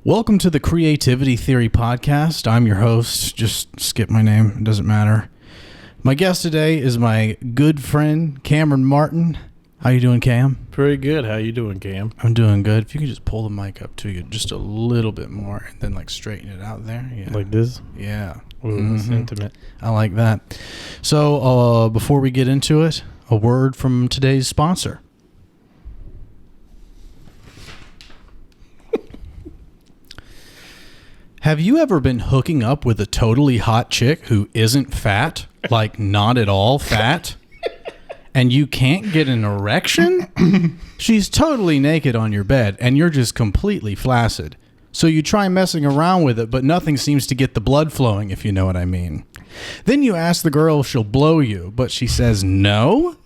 Welcome to the Creativity Theory Podcast. I'm your host. Just skip my name. It doesn't matter. My guest today is my good friend, Cameron Martin. How you doing, Cam? Pretty good. How you doing, Cam? I'm doing good. If you could just pull the mic up to you just a little bit more and then like straighten it out there. Yeah. Like this? Yeah. Ooh, that's intimate. I like that. So before we get into it, a word from today's sponsor. Have you ever been hooking up with a totally hot chick who isn't fat, like not at all fat, and you can't get an erection? She's totally naked on your bed, and you're just completely flaccid. So you try messing around with it, but nothing seems to get the blood flowing, if you know what I mean. Then you ask the girl if she'll blow you, but she says no?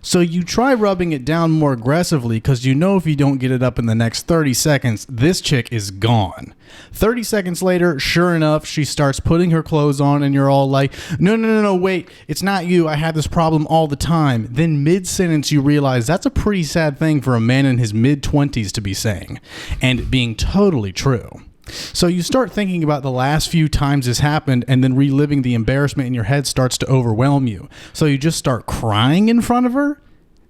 So you try rubbing it down more aggressively because you know if you don't get it up in the next 30 seconds, this chick is gone. 30 seconds later, sure enough, she starts putting her clothes on and you're all like, no, wait, it's not you. I have this problem all the time. Then mid-sentence, you realize that's a pretty sad thing for a man in his mid-20s to be saying, and being totally true. So you start thinking about the last few times this happened, and then reliving the embarrassment in your head starts to overwhelm you. So you just start crying in front of her.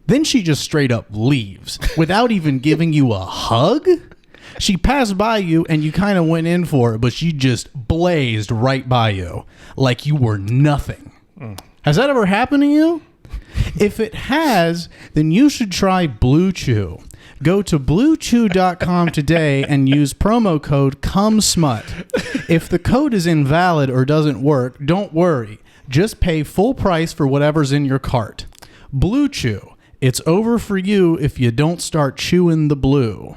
Then she just straight up leaves without even giving you a hug. She passed by you and you kind of went in for it, but she just blazed right by you like you were nothing. Has that ever happened to you? If it has, then you should try Blue Chew. Go to bluechew.com today and use promo code CUMSMUT. If the code is invalid or doesn't work, don't worry. Just pay full price for whatever's in your cart. Blue Chew. It's over for you if you don't start chewing the blue.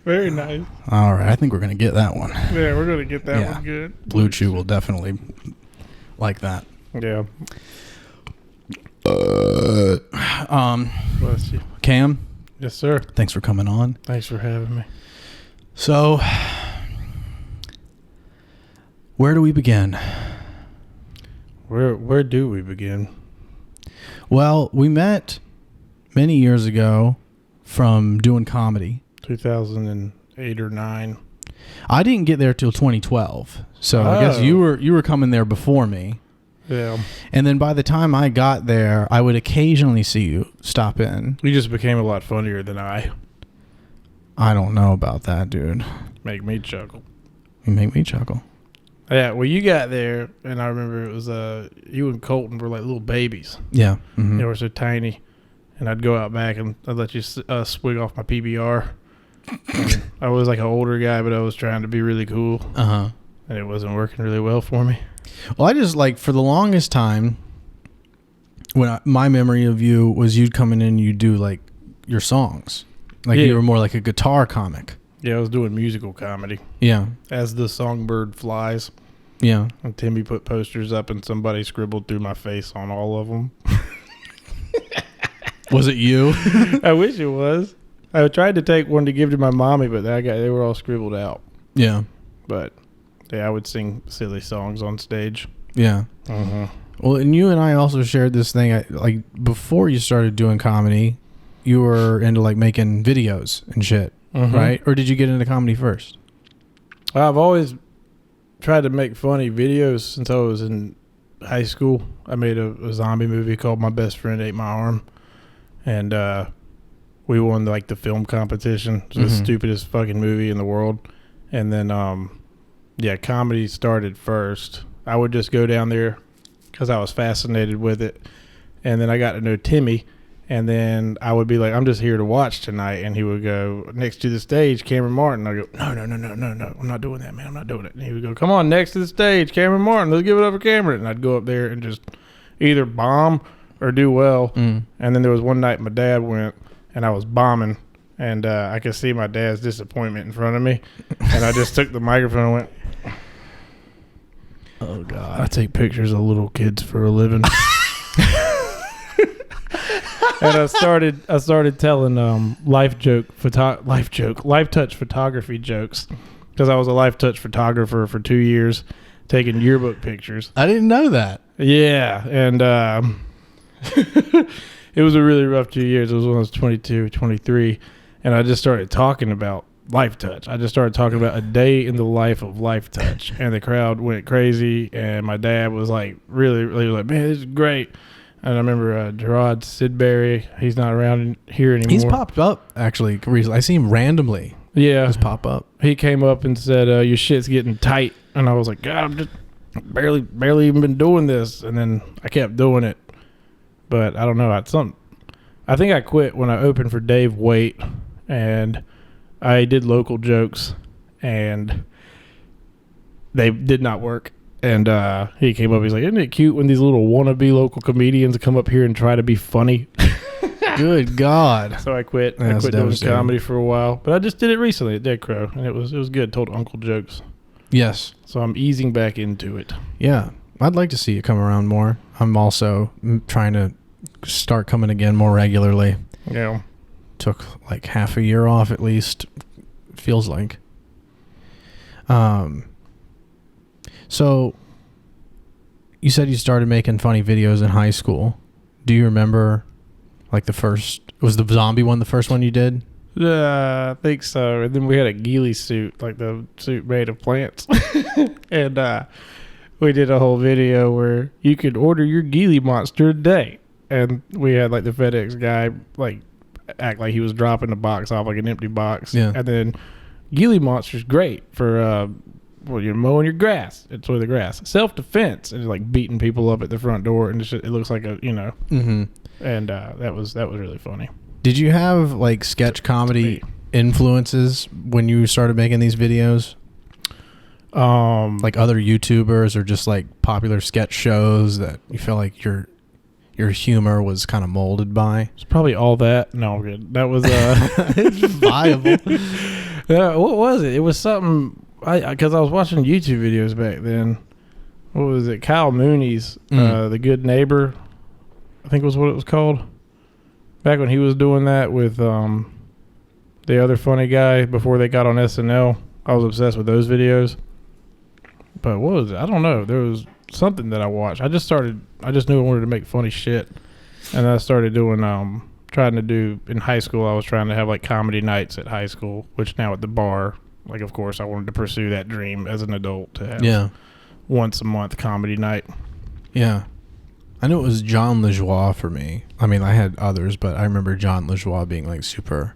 Very nice. All right, I think we're going to get that one. Yeah, we're going to get that one good. Blue Chew will definitely like that. Yeah. Bless you. Cam? Yes, sir. Thanks for coming on. Thanks for having me. So, where do we begin? Where do we begin? Well, we met many years ago from doing comedy. 2008 or 9. I didn't get there till 2012. So I guess you were coming there before me. Yeah. And then by the time I got there, I would occasionally see you stop in. You just became a lot funnier than I. I don't know about that, dude. Make me chuckle. You make me chuckle. Yeah, well, you got there, and I remember it was you and Colton were like little babies. Yeah. Mm-hmm. They were so tiny, and I'd go out back and I'd let you swig off my PBR. And I was like an older guy, but I was trying to be really cool. Uh-huh. And it wasn't working really well for me. Well, I just like for the longest time, my memory of you was you'd come in and you'd do like your songs. Like you were more like a guitar comic. Yeah, I was doing musical comedy. Yeah. As the songbird flies. Yeah. And Timmy put posters up and somebody scribbled through my face on all of them. Was it you? I wish it was. I tried to take one to give to my mommy, but they were all scribbled out. Yeah. But yeah, I would sing silly songs on stage. Yeah. Uh-huh. Well, and you and I also shared this thing. Like before you started doing comedy, you were into like making videos and shit, right? Or did you get into comedy first? I've always tried to make funny videos since I was in high school. I made a zombie movie called My Best Friend Ate My Arm, and we won like the film competition. It was the stupidest fucking movie in the world. And then comedy started first. I would just go down there because I was fascinated with it, and then I got to know Timmy. And then I would be like, I'm just here to watch tonight. And he would go, next to the stage, Cameron Martin. I go, no. I'm not doing that, man. I'm not doing it. And he would go, come on, next to the stage, Cameron Martin. Let's give it up for Cameron. And I'd go up there and just either bomb or do well. And then there was one night my dad went and I was bombing. And I could see my dad's disappointment in front of me. And I just took the microphone and went, oh, God. I take pictures of little kids for a living. And I started telling life touch photography jokes because I was a life touch photographer for 2 years, taking yearbook pictures. I didn't know that. Yeah, and it was a really rough 2 years. It was when I was 22, 23, and I just started talking about Life Touch. I just started talking about a day in the life of Life Touch, and the crowd went crazy. And my dad was like, really, really like, man, this is great. And I remember Gerard Sidbury. He's not around here anymore. He's popped up actually recently. I see him randomly. Yeah, just pop up. He came up and said, "Your shit's getting tight," and I was like, "God, I'm just barely even been doing this." And then I kept doing it, but I don't know. I think I quit when I opened for Dave Waite, and I did local jokes, and they did not work. And he came up. He's like, "Isn't it cute when these little wannabe local comedians come up here and try to be funny?" Good God! So I quit. I quit doing comedy for a while, but I just did it recently at Dead Crow, and it was good. Told uncle jokes. Yes. So I'm easing back into it. Yeah, I'd like to see you come around more. I'm also trying to start coming again more regularly. Yeah. Took like half a year off at least. Feels like. So, you said you started making funny videos in high school. Do you remember, like was the zombie one the first one you did? I think so. And then we had a ghillie suit, like the suit made of plants. And we did a whole video where you could order your ghillie monster today. And we had like the FedEx guy like act like he was dropping the box off like an empty box. Yeah. And then ghillie monster's great for you're mowing your grass. It's the grass. Self-defense. And like beating people up at the front door, and it looks like Mm-hmm. And that was really funny. Did you have like sketch comedy influences when you started making these videos? Like other YouTubers or just like popular sketch shows that you feel like your humor was kind of molded by? It's probably all that. No, I'm good. That was it's viable. Yeah, what was it? It was something because I was watching YouTube videos back then. What was it? Kyle Mooney's The Good Neighbor, I think was what it was called. Back when he was doing that with the other funny guy before they got on SNL. I was obsessed with those videos. But what was it? I don't know. There was something that I watched. I just knew I wanted to make funny shit. And I started doing trying to do in high school. I was trying to have like comedy nights at high school, which now at the bar, like of course I wanted to pursue that dream as an adult to have once a month comedy night. Yeah. I knew it was John LaJoie for me. I mean, I had others, but I remember John LaJoie being like super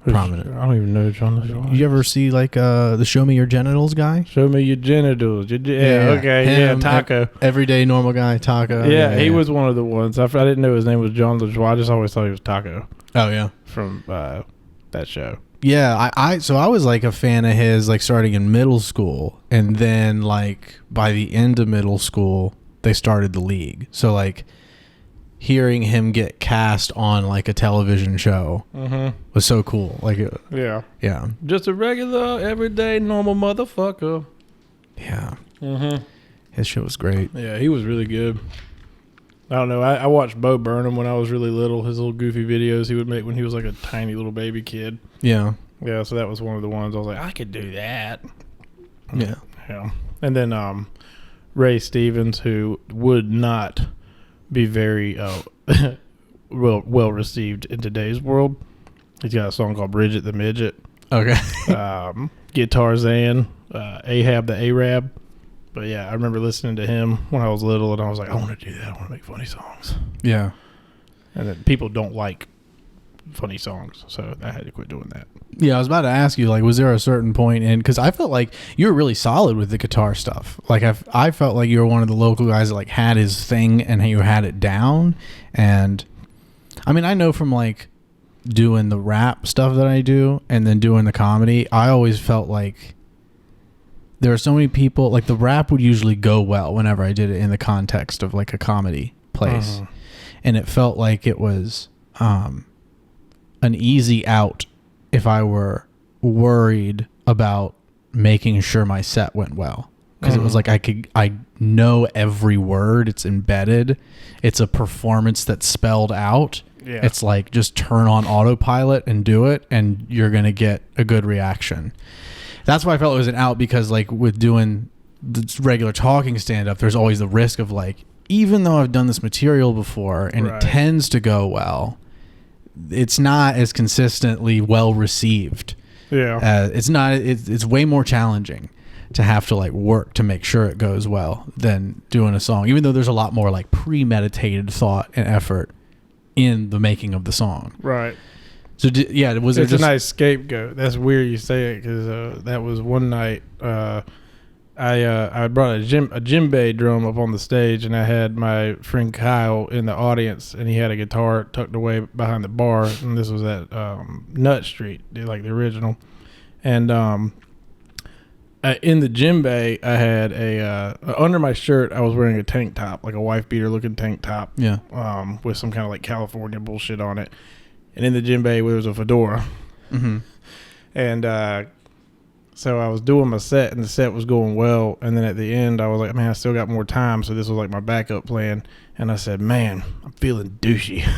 prominent. I don't even know John LaJoie. You ever see like the Show Me Your Genitals guy? Show me your genitals. Taco. Everyday normal guy, Taco. Yeah, he was one of the ones. I didn't know his name was John LaJoie. I just always thought he was Taco. Oh yeah, from that show. Yeah, I was like a fan of his like starting in middle school, and then like by the end of middle school they started the league. So like hearing him get cast on like a television show was so cool. Like yeah, just a regular everyday normal motherfucker. Yeah. His shit was great. Yeah, he was really good. I don't know. I watched Bo Burnham when I was really little. His little goofy videos he would make when he was like a tiny little baby kid. Yeah. Yeah, so that was one of the ones I was like, I could do that. Yeah. Yeah. And then Ray Stevens, who would not be very well received in today's world. He's got a song called Bridget the Midget. Okay. Guitar Zan, Ahab the Arab. But yeah, I remember listening to him when I was little, and I was like, I want to do that. I want to make funny songs. Yeah. And then people don't like funny songs, so I had to quit doing that. Yeah, I was about to ask you, like, was there a certain point in, because I felt like you were really solid with the guitar stuff. Like, I felt like you were one of the local guys that, like, had his thing and you had it down. And, I mean, I know from, like, doing the rap stuff that I do and then doing the comedy, I always felt like there are so many people, like, the rap would usually go well whenever I did it in the context of, like, a comedy place. And it felt like it was an easy out if I were worried about making sure my set went well. Because it was like I know every word. It's embedded. It's a performance that's spelled out. Yeah. It's like just turn on autopilot and do it, and you're going to get a good reaction. That's why I felt it was an out, because like with doing the regular talking stand-up, there's always the risk of like, even though I've done this material before and it tends to go well, it's not as consistently well received. Yeah. It's way more challenging to have to like work to make sure it goes well than doing a song, even though there's a lot more like premeditated thought and effort in the making of the song. Right. So was it's a nice scapegoat. That's weird you say it, because that was one night I brought a djembe drum up on the stage, and I had my friend Kyle in the audience, and he had a guitar tucked away behind the bar, and this was at Nutt Street, like the original. And in the djembe, I had under my shirt, I was wearing a tank top, like a wife beater looking tank top, with some kind of like California bullshit on it. And in the djembe, there was a fedora. Mm-hmm. And so I was doing my set, and the set was going well. And then at the end, I was like, man, I still got more time. So this was like my backup plan. And I said, man, I'm feeling douchey.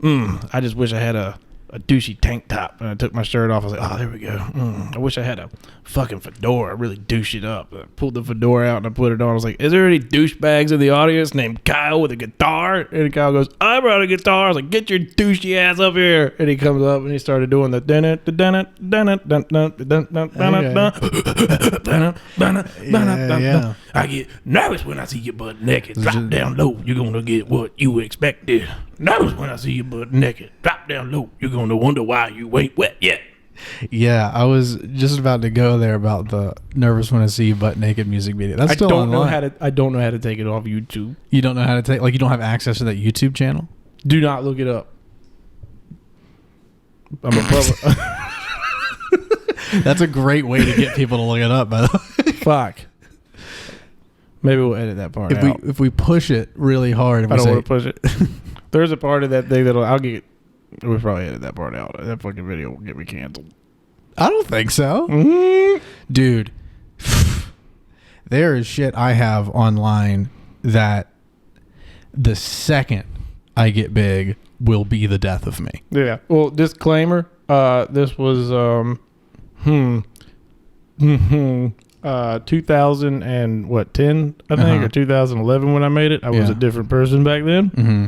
I just wish I had a douchey tank top. And I took my shirt off. I was like, oh, there we go. I wish I had a fucking fedora. I really douche it up. I pulled the fedora out and I put it on. I was like, is there any douchebags in the audience named Kyle with a guitar? And Kyle goes, I brought a guitar. I was like, get your douchey ass up here. And he comes up and he started doing the I get nervous when I see your butt naked. Drop down low, you're gonna get what you expected. Nervous when I see your butt naked. Drop down low, you're gonna wonder why you ain't wet yet. Yeah, I was just about to go there about the nervous when I see you butt naked music video. That's still online. I don't know how to take it off YouTube. You don't know how to you don't have access to that YouTube channel? Do not look it up. I'm a public. That's a great way to get people to look it up, by the way. Fuck. Maybe we'll edit that part out. If we push it really hard. I don't want to push it. There's a part of that thing I'll get. We'll probably edit that part out. That fucking video will get me canceled. I don't think so. Mm-hmm. Dude, there is shit I have online that the second I get big will be the death of me. Yeah. Well, disclaimer. This was 2010, I think, or 2011 when I made it. I was a different person back then. Mm-hmm.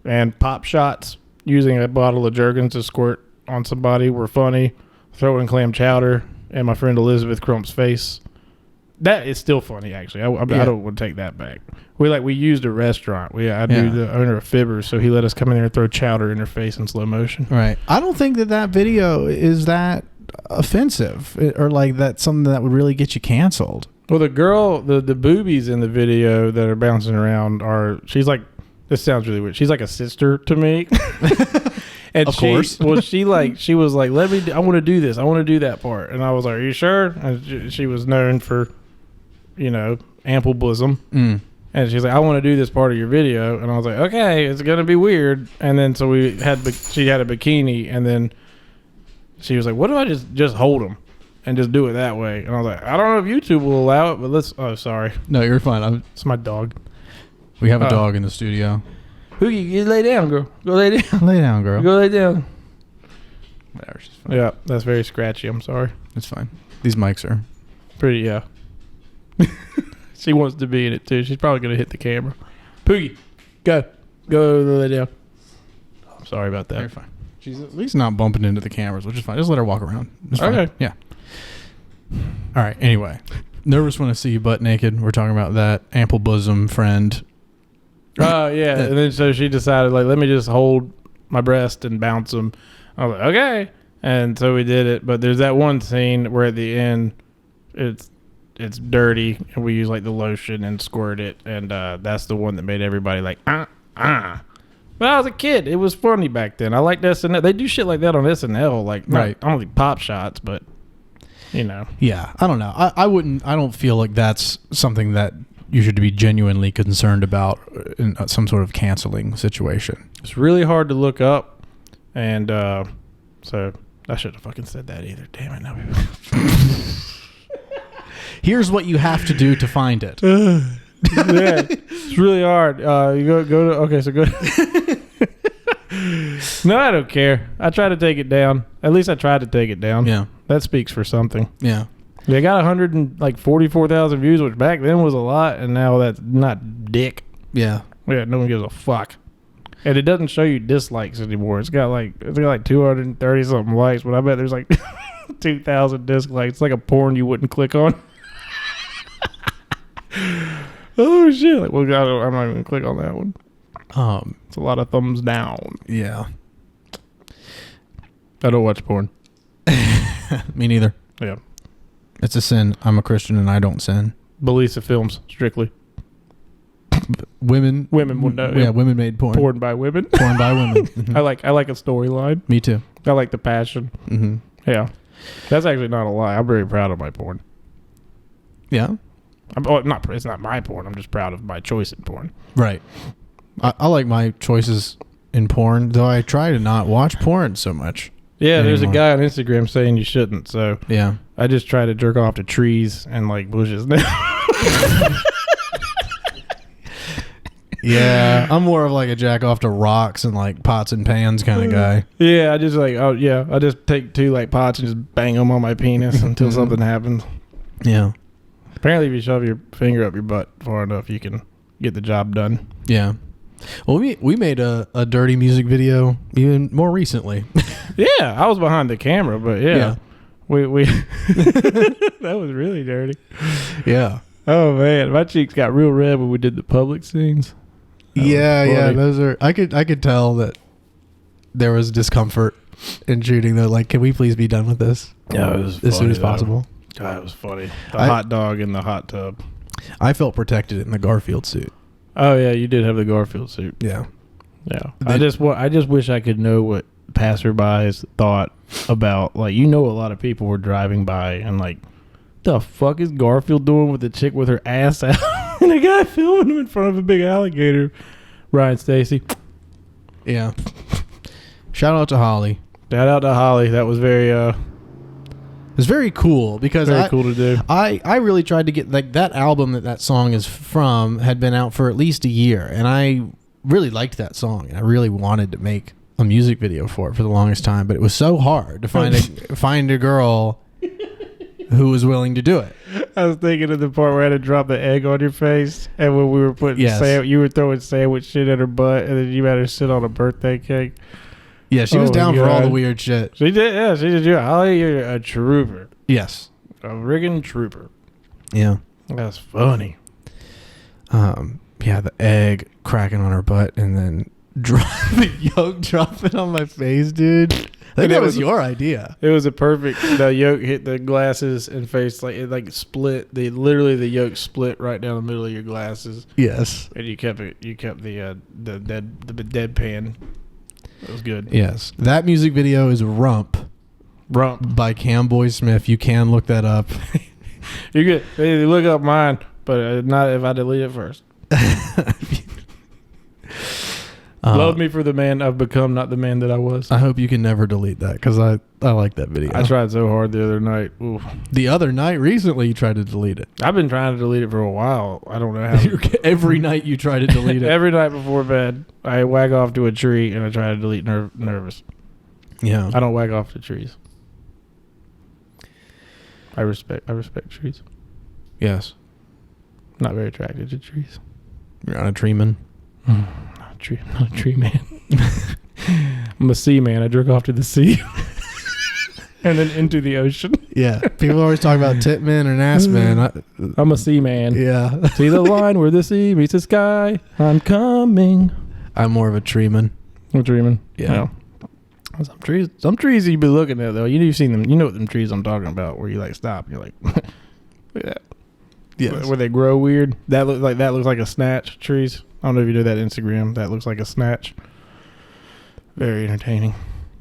And pop shots using a bottle of Jergens to squirt on somebody were funny. Throwing clam chowder in my friend Elizabeth Crump's face. That is still funny, actually. I don't want to take that back. We used a restaurant. I knew the owner of Fibbers, so he let us come in there and throw chowder in her face in slow motion. Right. I don't think that video is that offensive or like that's something that would really get you canceled. Well, the girl, the boobies in the video that are bouncing around she's like, this sounds really weird. She's like a sister to me. And of course. She was like, I want to do this. I want to do that part. And I was like, are you sure? And she was known for, ample bosom. Mm. And she's like, I want to do this part of your video. And I was like, okay, it's going to be weird. And then so she had a bikini, and then she was like, what if I just hold them and just do it that way? And I was like, I don't know if YouTube will allow it, but sorry. No, you're fine. It's my dog. We have a dog in the studio. Hoogie, you lay down, girl. Go lay down. Lay down, girl. Go lay down. Whatever, she's fine. Yeah, that's very scratchy. I'm sorry. It's fine. These mics are pretty, yeah. She wants to be in it, too. She's probably going to hit the camera. Poogie, go. Go lay down. I'm sorry about that. You're fine. She's at least not bumping into the cameras, which is fine. Just let her walk around. It's fine. Okay. Yeah. All right. Anyway. Nervous when I see you butt naked. We're talking about that ample bosom friend. Oh, yeah. And then so she decided, let me just hold my breast and bounce them. I was like, okay. And so we did it. But there's that one scene where at the end, it's dirty, and we use the lotion and squirt it. And that's the one that made everybody like, But I was a kid. It was funny back then. I liked SNL. They do shit like that on SNL. Right. I don't think pop shots, but, Yeah. I don't know. I don't feel like that's something that you should be genuinely concerned about in some sort of canceling situation. It's really hard to look up, and so I shouldn't have fucking said that either. Damn it! Now Here's what you have to do to find it. Yeah, it's really hard. You go to okay. So go. No, I don't care. I try to take it down. At least I tried to take it down. Yeah, that speaks for something. Yeah. They got 144,000 views, which back then was a lot, and now that's not dick. Yeah. Yeah, no one gives a fuck. And it doesn't show you dislikes anymore. It's got like 230 something likes, but I bet there's like 2,000 dislikes. It's like a porn you wouldn't click on. Oh shit! Like, well, I'm not even gonna click on that one. It's a lot of thumbs down. Yeah. I don't watch porn. Me neither. Yeah. It's a sin. I'm a Christian and I don't sin. Belisa Films, strictly. Women will know. Yeah, women made porn. Porn by women. Porn by women. Mm-hmm. I like a storyline. Me too. I like the passion. Mm-hmm. Yeah. That's actually not a lie. I'm very proud of my porn. Yeah. It's not my porn. I'm just proud of my choice in porn. Right. I like my choices in porn, though I try to not watch porn so much. Yeah, anymore. There's a guy on Instagram saying you shouldn't, so yeah. I just try to jerk off to trees and like bushes now. Yeah, I'm more of like a jack off to rocks and like pots and pans kind of guy. Yeah, I just like I just take two like pots and just bang them on my penis until something happens. Yeah. Apparently, if you shove your finger up your butt far enough, you can get the job done. Yeah. Well, we made a dirty music video even more recently. Yeah, I was behind the camera, but yeah. We that was really dirty. Yeah. Oh man, my cheeks got real red when we did the public scenes. Yeah. Those are I could tell that there was discomfort in shooting. Though, like, can we please be done with this? Yeah, it was as soon as possible. God, it was funny. The hot dog in the hot tub. I felt protected in the Garfield suit. Oh yeah, you did have the Garfield suit. Yeah. Yeah. I just wish I could know what passerbys thought about, like, a lot of people were driving by and like, the fuck is Garfield doing with the chick with her ass out and a guy filming him in front of a big alligator. Ryan Stacy. Yeah. Shout out to Holly. Shout out to Holly. That was very it's very cool because cool to do. I really tried to get, like, that album that song is from had been out for at least a year, and I really liked that song, and I really wanted to make a music video for it for the longest time, but it was so hard to find a girl who was willing to do it. I was thinking of the part where I had to drop the egg on your face, and when we were putting you were throwing sandwich shit at her butt, and then you had her sit on a birthday cake. Yeah, she was down for all the weird shit. She did, yeah, she did. Holly, you're a trooper. Yes. A friggin' trooper. Yeah. That's funny. Yeah, the egg cracking on her butt and then the yolk dropping on my face, dude. I think that was your idea. It was a perfect. The yolk hit the glasses and face, like it like split. The yolk split right down the middle of your glasses. Yes. And you kept the deadpan. It was good. Yes. That music video is Rump by Camboi Smif. You can look that up. You're good. Hey, look up mine, but not if I delete it first. Love me for the man I've become, not the man that I was. I hope you can never delete that because I like that video. I tried so hard the other night. Oof. The other night, recently, you tried to delete it. I've been trying to delete it for a while. I don't know how. Every night you try to delete it. Every night before bed, I whack off to a tree and I try to delete nervous. Yeah. I don't whack off to trees. I respect trees. Yes. Not very attracted to trees. You're not a tree man. Not a tree man. I'm a sea man. I jerk off to the sea. And then into the ocean. Yeah. People always talk about tit man and ass man. I'm a sea man. Yeah. See the line where the sea meets the sky. I'm coming. I'm more of a tree man. I'm a tree man. Yeah. Some trees you be looking at though. You've seen them. You know what them trees I'm talking about where you like stop. And you're like, look at that. Yes. Where they grow weird. That looks like a snatch. Trees. I don't know if you know that Instagram. That looks like a snatch. Very entertaining.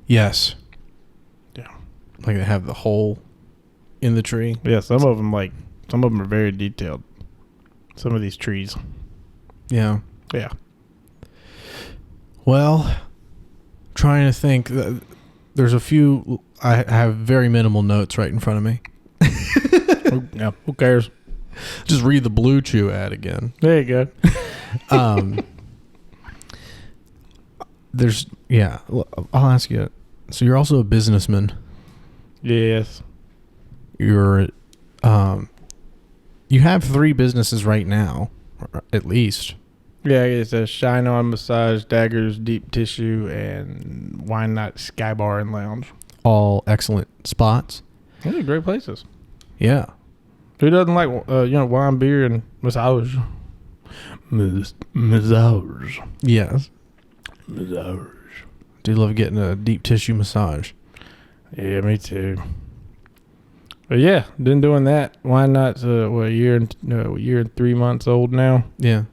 Yes. Yeah. Like they have the hole in the tree. Yeah. Some of them are very detailed. Some of these trees. Yeah. Yeah. Well, trying to think. There's a few. I have very minimal notes right in front of me. Yeah. Who cares? Just read the Blue Chew ad again. There you go. I'll ask you. So you're also a businessman. Yes. You're, you have 3 businesses right now, at least. Yeah, it's a Shine On Massage, Daggers Deep Tissue, and Wine Knot Skybar and Lounge. All excellent spots. These are great places. Yeah. Who doesn't like wine, beer, and massage? Massage. Yes. Massage. Do love getting a deep tissue massage. Yeah, me too. But yeah, been doing that. Wine Knot's a year and 3 months old now. Yeah.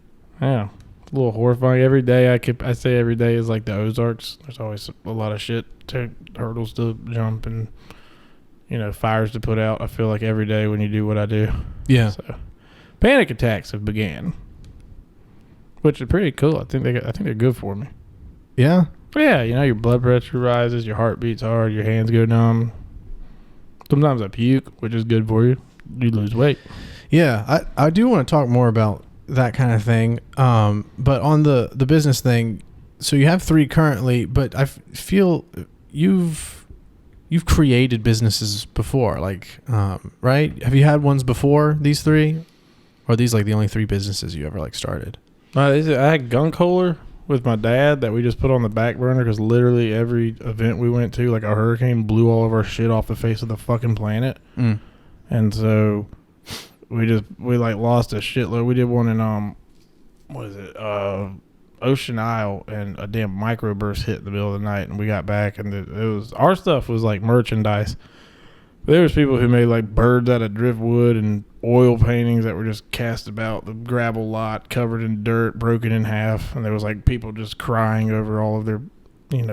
Yeah. It's a little horrifying. Every day I say every day is like the Ozarks. There's always a lot of shit, hurdles to jump and fires to put out. I feel like every day when you do what I do. Yeah. So panic attacks have began, which is pretty cool. I think they're good for me. Yeah. Yeah, your blood pressure rises, your heart beats hard, your hands go numb. Sometimes I puke, which is good for you. You lose weight. Yeah, I do want to talk more about that kind of thing. But on the business thing, so you have 3 currently, but I feel you've created businesses before, like, right? Have you had ones before these 3? Or are these like the only 3 businesses you ever like started? I had Gunk Holer with my dad that we just put on the back burner because literally every event we went to, like a hurricane blew all of our shit off the face of the fucking planet. And so we lost a shitload. We did one in Ocean Isle, and a damn microburst hit in the middle of the night, and we got back, and it was our stuff was like merchandise. There was people who made like birds out of driftwood and oil paintings that were just cast about the gravel lot, covered in dirt, broken in half, and there was like people just crying over all of their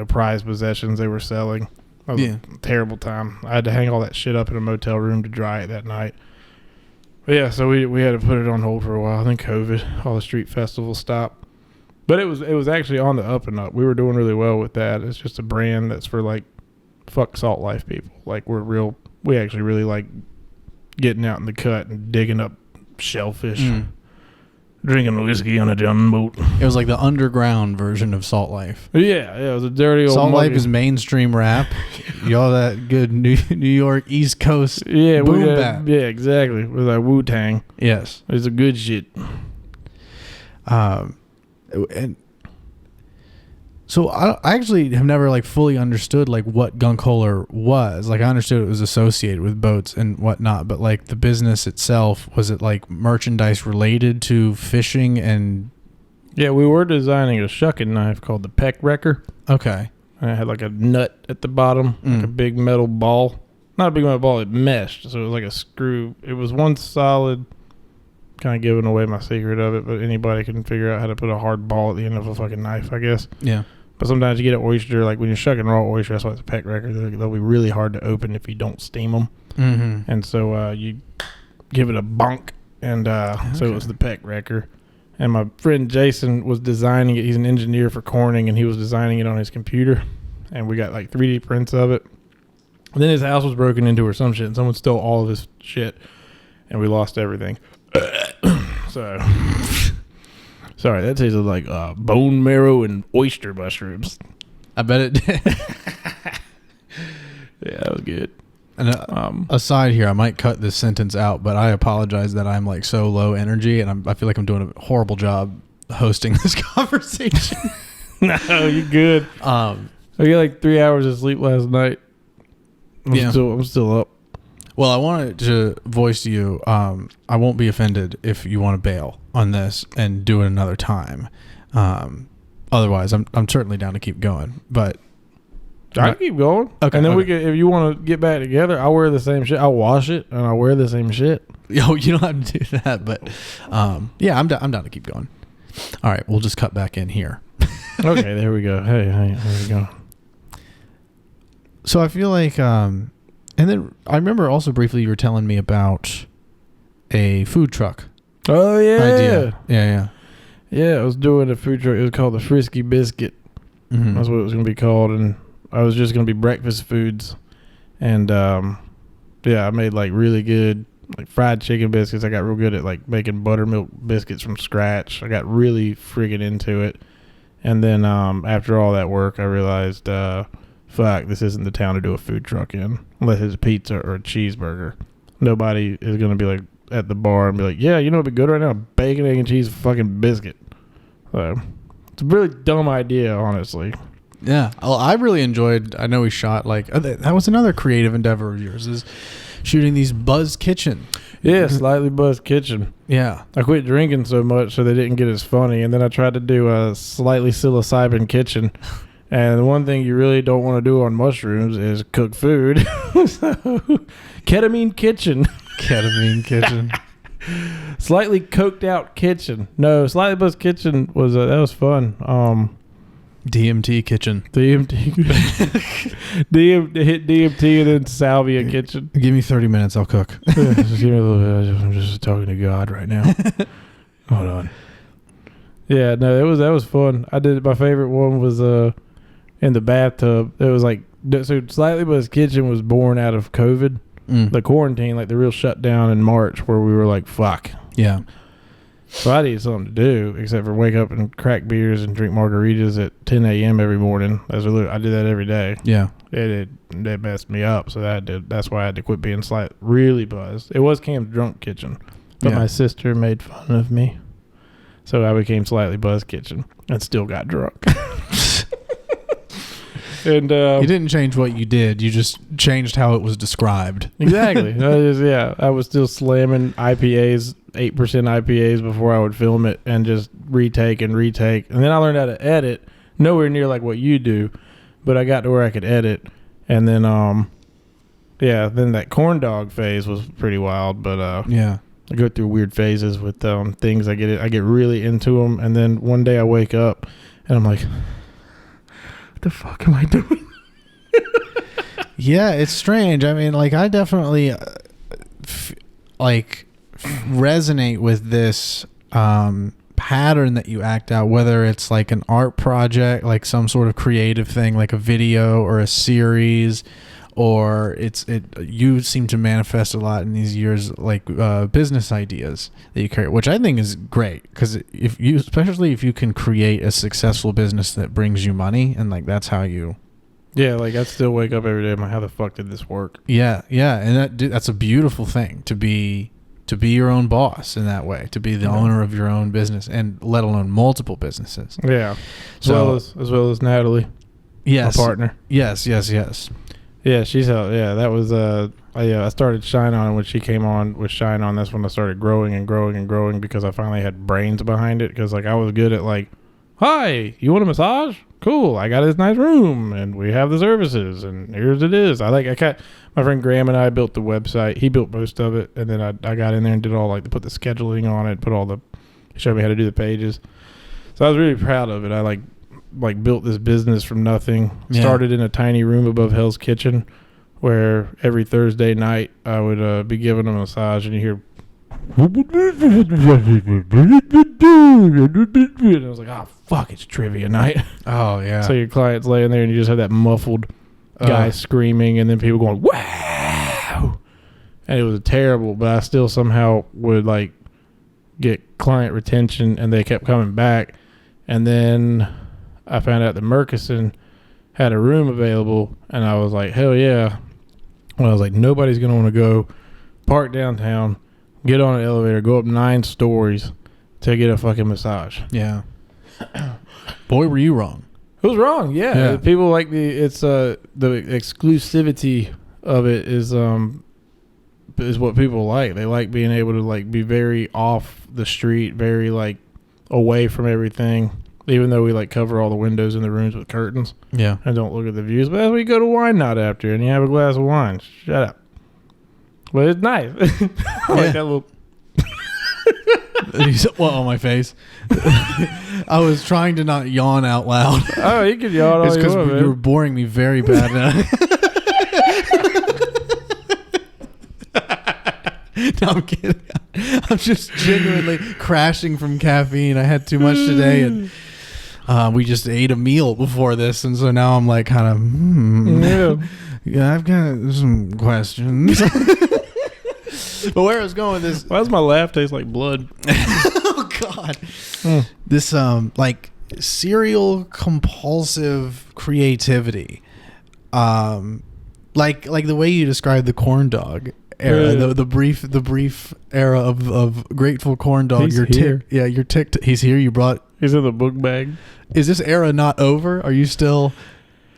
prized possessions they were selling. That was a terrible time. I had to hang all that shit up in a motel room to dry it that night. But yeah, so we had to put it on hold for a while. Then COVID, all the street festivals stopped. But it was actually on the up and up. We were doing really well with that. It's just a brand that's for like fuck salt life people. Like we actually really like getting out in the cut and digging up shellfish, drinking whiskey on a gunboat. It was like the underground version of Salt Life. Yeah, it was a dirty old Salt Life is mainstream rap. Y'all that good New York East Coast boom bap. Yeah, exactly. With our Wu-Tang. Yes. It's a good shit. And so I actually have never like fully understood like what Gunk Holer was. Like I understood it was associated with boats and whatnot, but like the business itself, was it like merchandise related to fishing and? Yeah, we were designing a shucking knife called the Peck Wrecker. Okay. And it had like a nut at the bottom, like a big metal ball. Not a big metal ball, it meshed, so it was like a screw. It was one solid, kind of giving away my secret of it, but anybody can figure out how to put a hard ball at the end of a fucking knife, I guess. Yeah. But sometimes you get an oyster, like when you're shucking raw oyster, that's why it's a Peck Wrecker. They'll be really hard to open if you don't steam them. Mm-hmm. And so you give it a bonk, and so it was the Peck Wrecker. And my friend Jason was designing it. He's an engineer for Corning, and he was designing it on his computer. And we got like 3D prints of it. And then his house was broken into or some shit, and someone stole all of his shit, and we lost everything. So, sorry, that tasted like bone marrow and oyster mushrooms. I bet it did. Yeah, that was good. And aside here, I might cut this sentence out, but I apologize that I'm like so low energy, and I feel like I'm doing a horrible job hosting this conversation. No, you're good. I got like 3 hours of sleep last night. I'm still up. Well, I wanted to voice to you, I won't be offended if you want to bail on this and do it another time. Otherwise, I'm certainly down to keep going. But I can keep going. Okay. And then we can, if you want to get back together, I'll wear the same shit. I'll wash it and I'll wear the same shit. Yo, you don't have to do that, but yeah, I'm down to keep going. All right, we'll just cut back in here. Okay, there we go. Hey, there we go. So I feel like, and then I remember also briefly you were telling me about a food truck. Oh yeah, idea. Yeah. Yeah, I was doing a food truck. It was called the Frisky Biscuit. Mm-hmm. That's what it was going to be called, and I was just going to be breakfast foods. And yeah, I made like really good like fried chicken biscuits. I got real good at like making buttermilk biscuits from scratch. I got really friggin' into it. And then after all that work, I realized, fuck, this isn't the town to do a food truck in, unless it's a pizza or a cheeseburger. Nobody is going to be like at the bar and be like, yeah, you know what'd be good right now? Bacon, egg, and cheese fucking biscuit. So it's a really dumb idea, honestly. Yeah. Well, I really enjoyed, I know we shot like, that was another creative endeavor of yours, is shooting these Buzz Kitchen. Yeah, Slightly Buzzed Kitchen. Yeah. I quit drinking so much so they didn't get as funny. And then I tried to do a Slightly Psilocybin Kitchen. And the one thing you really don't want to do on mushrooms is cook food. So, Ketamine Kitchen. Ketamine Kitchen. Slightly coked out kitchen. No, Slightly Buzzed Kitchen was that was fun. DMT Kitchen. DMT hit DMT and then Salvia Kitchen. Give me 30 minutes, I'll cook. Just give me a little bit. I'm just talking to God right now. Hold on. Yeah, no, that was fun. I did my favorite one was in the bathtub. It was like so Slightly Buzzed Kitchen was born out of COVID. The quarantine, like the real shutdown in March, where we were like, fuck. Yeah. So I needed something to do except for wake up and crack beers and drink margaritas at 10 a.m. every morning. I did that every day. Yeah. It messed me up, so that's why I had to quit being really buzzed. It was Cam's Drunk Kitchen, but my sister made fun of me. So I became Slightly Buzzed Kitchen and still got drunk. And you didn't change what you did. You just changed how it was described. Exactly. I was still slamming IPAs, 8% IPAs before I would film it and just retake. And then I learned how to edit. Nowhere near like what you do, but I got to where I could edit. And then, then that corn dog phase was pretty wild. But I go through weird phases with things. I get really into them. And then one day I wake up and I'm like, the fuck am I doing? Yeah, it's strange. I mean, like I definitely resonate with this pattern that you act out, whether it's like an art project, like some sort of creative thing, like a video or a series, or you seem to manifest a lot in these years, like business ideas that you carry, which I think is great, because especially if you can create a successful business that brings you money, and like that's how you. Yeah, like I still wake up every day. I'm like, how the fuck did this work? Yeah, and that's a beautiful thing to be your own boss in that way, to be the owner of your own business, and let alone multiple businesses. Yeah, as well as Natalie. Yes, my partner. Yes. Yeah, she's that was I started Shine On when she came on with Shine On. That's when I started growing and growing and growing, because I finally had brains behind it. Because like I was good at like, hi, you want a massage? Cool, I got this nice room and we have the services and here's it is. My friend Graham and I built the website. He built most of it, and then I got in there and did all put the scheduling on it, he showed me how to do the pages. So I was really proud of it. I like built this business from nothing. Started in a tiny room above Hell's Kitchen, where every Thursday night I would be giving a massage, and you hear, and I was like, oh fuck, it's trivia night. Oh yeah. So your client's laying there and you just have that muffled guy screaming, and then people going wow, and it was terrible, but I still somehow would like get client retention, and they kept coming back. And then I found out that Murkison had a room available, and I was like, hell yeah. Well, I was like, nobody's going to want to go park downtown, get on an elevator, go up 9 stories to get a fucking massage. Yeah. Boy, were you wrong. It was wrong, yeah. People like the exclusivity of it is what people like. They like being able to like be very off the street, very like away from everything. Even though we like cover all the windows in the rooms with curtains. Yeah. And don't look at the views. But as we go to Wine Knot after and you have a glass of wine. Shut up. Well, it's nice. I like that little. Well, on my face. I was trying to not yawn out loud. Oh, you can yawn all it's because you were boring me very bad. No, I'm kidding. I'm just genuinely crashing from caffeine. I had too much today, and we just ate a meal before this, and so now I'm like kind of, yeah, I've got some questions. But where I was going with this, why does my laugh taste like blood? Oh God, this like serial compulsive creativity, like the way you described the corn dog era, the brief era of Grateful Corndog. He's here. You're ticked. He's here. You brought He's in the book bag. Is this era not over? Are you still?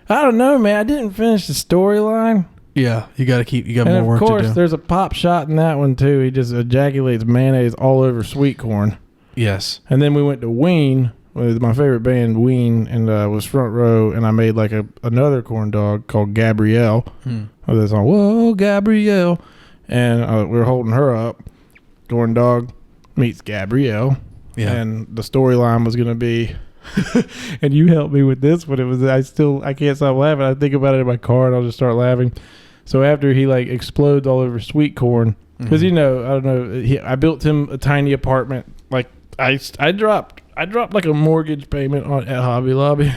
I don't know, man. I didn't finish the storyline. Yeah, you got And more of work to course, do. there's a pop shot in that one too. He just ejaculates mayonnaise all over sweet corn. Yes. And then we went to Ween with my favorite band, Ween, and was front row. And I made like another corn dog called Gabrielle. Oh, that song, whoa, Gabrielle. And we were holding her up. Corn dog meets Gabrielle. Yeah. And the storyline was going to be, and you helped me with this, but I can't stop laughing. I think about it in my car and I'll just start laughing. So after he like explodes all over sweet corn, because I don't know, I built him a tiny apartment. Like I dropped like a mortgage payment at Hobby Lobby,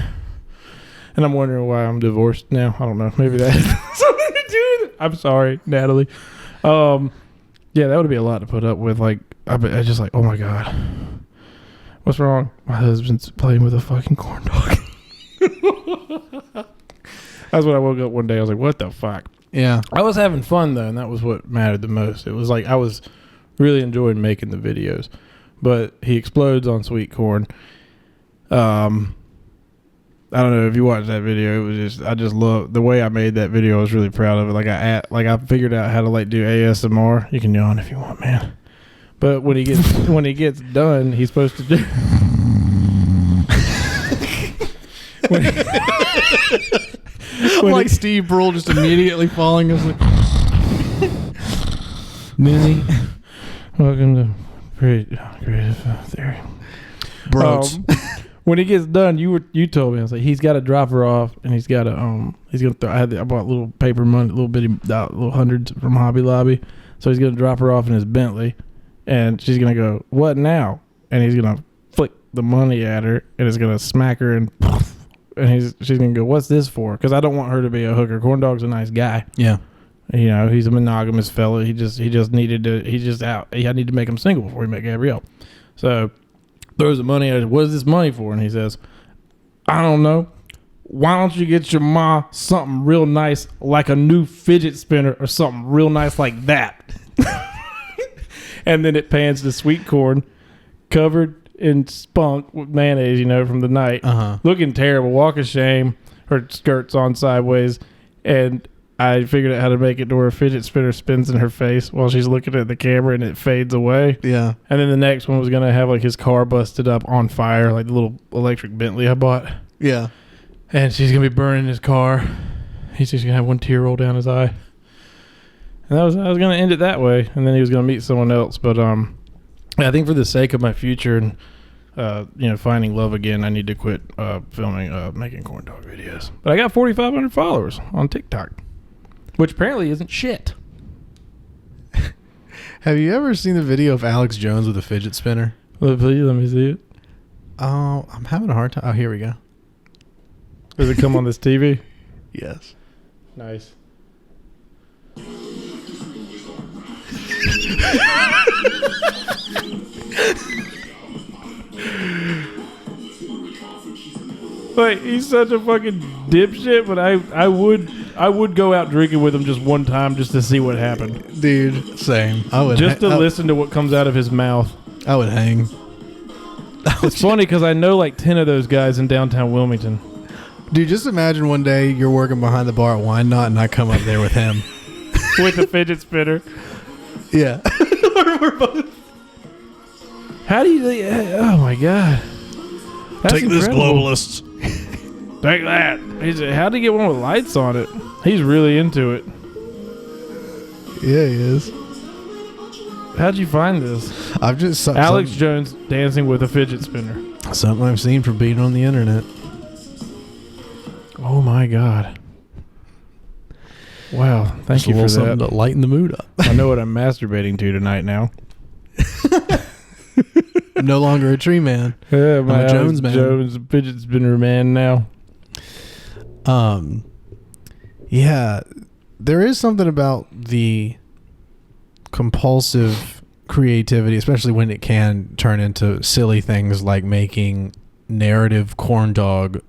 and I'm wondering why I'm divorced now. I don't know. Maybe that has something to do with it. I'm sorry, Natalie. Yeah, that would be a lot to put up with. Like I just like, oh my god, what's wrong? My husband's playing with a fucking corn dog. That's when I woke up one day. I was like, what the fuck? Yeah. I was having fun though, and that was what mattered the most. It was like I was really enjoying making the videos. But he explodes on sweet corn. I don't know if you watched that video. It was I just love the way I made that video. I was really proud of it. Like I figured out how to like do ASMR. You can yawn if you want, man. But when he gets done, he's supposed to do. Like Steve Brule just immediately falling asleep. Minnie, welcome to Creative Theory. Bros. When he gets done, you told me, I was like, he's got to drop her off, and he's got to he's gonna throw. I bought little paper money, little hundreds from Hobby Lobby, so he's gonna drop her off in his Bentley, and she's gonna go, what now? And he's gonna flick the money at her, and it's gonna smack her, and she's gonna go, what's this for? Because I don't want her to be a hooker. Corn Dog's a nice guy. Yeah. You know, he's a monogamous fella. He just needed to. He's just out. I need to make him single before he met Gabrielle. So throws the money at her. What is this money for? And he says, I don't know. Why don't you get your ma something real nice, like a new fidget spinner or something real nice like that? And then it pans to sweet corn, covered in spunk with mayonnaise, from the night, looking terrible. Walk of shame. Her skirt's on sideways, and I figured out how to make it to where a fidget spinner spins in her face while she's looking at the camera and it fades away. Yeah. And then the next one was going to have like his car busted up on fire, like the little electric Bentley I bought. Yeah. And she's going to be burning his car. He's just going to have one tear roll down his eye. And I was going to end it that way. And then he was going to meet someone else. But I think for the sake of my future and, finding love again, I need to quit filming, making corn dog videos. But I got 4,500 followers on TikTok. Which apparently isn't shit. Have you ever seen the video of Alex Jones with a fidget spinner? Please, let me see it. Oh, I'm having a hard time. Oh, here we go. Does it come on this TV? Yes. Nice. Like, he's such a fucking dipshit, but I would go out drinking with him just one time just to see what happened. Dude, same. I would just to listen to what comes out of his mouth. I would hang. It's funny because I know like 10 of those guys in downtown Wilmington. Dude, just imagine one day you're working behind the bar at Wine Knot and I come up there with him. With the fidget spinner. Yeah. We're both. How do you... Oh my God. That's Take incredible. this, globalists. Take that. How'd he get one with lights on it? He's really into it. Yeah, he is. How'd you find this? I've just... Alex Jones dancing with a fidget spinner. Something I've seen from being on the internet. Oh my God. Wow. Thank you for that. Something to lighten the mood up. I know what I'm masturbating to tonight now. I'm no longer a tree man. Yeah, I'm a Jones man. Jones fidget spinner man now. Yeah, there is something about the compulsive creativity, especially when it can turn into silly things like making narrative corn dog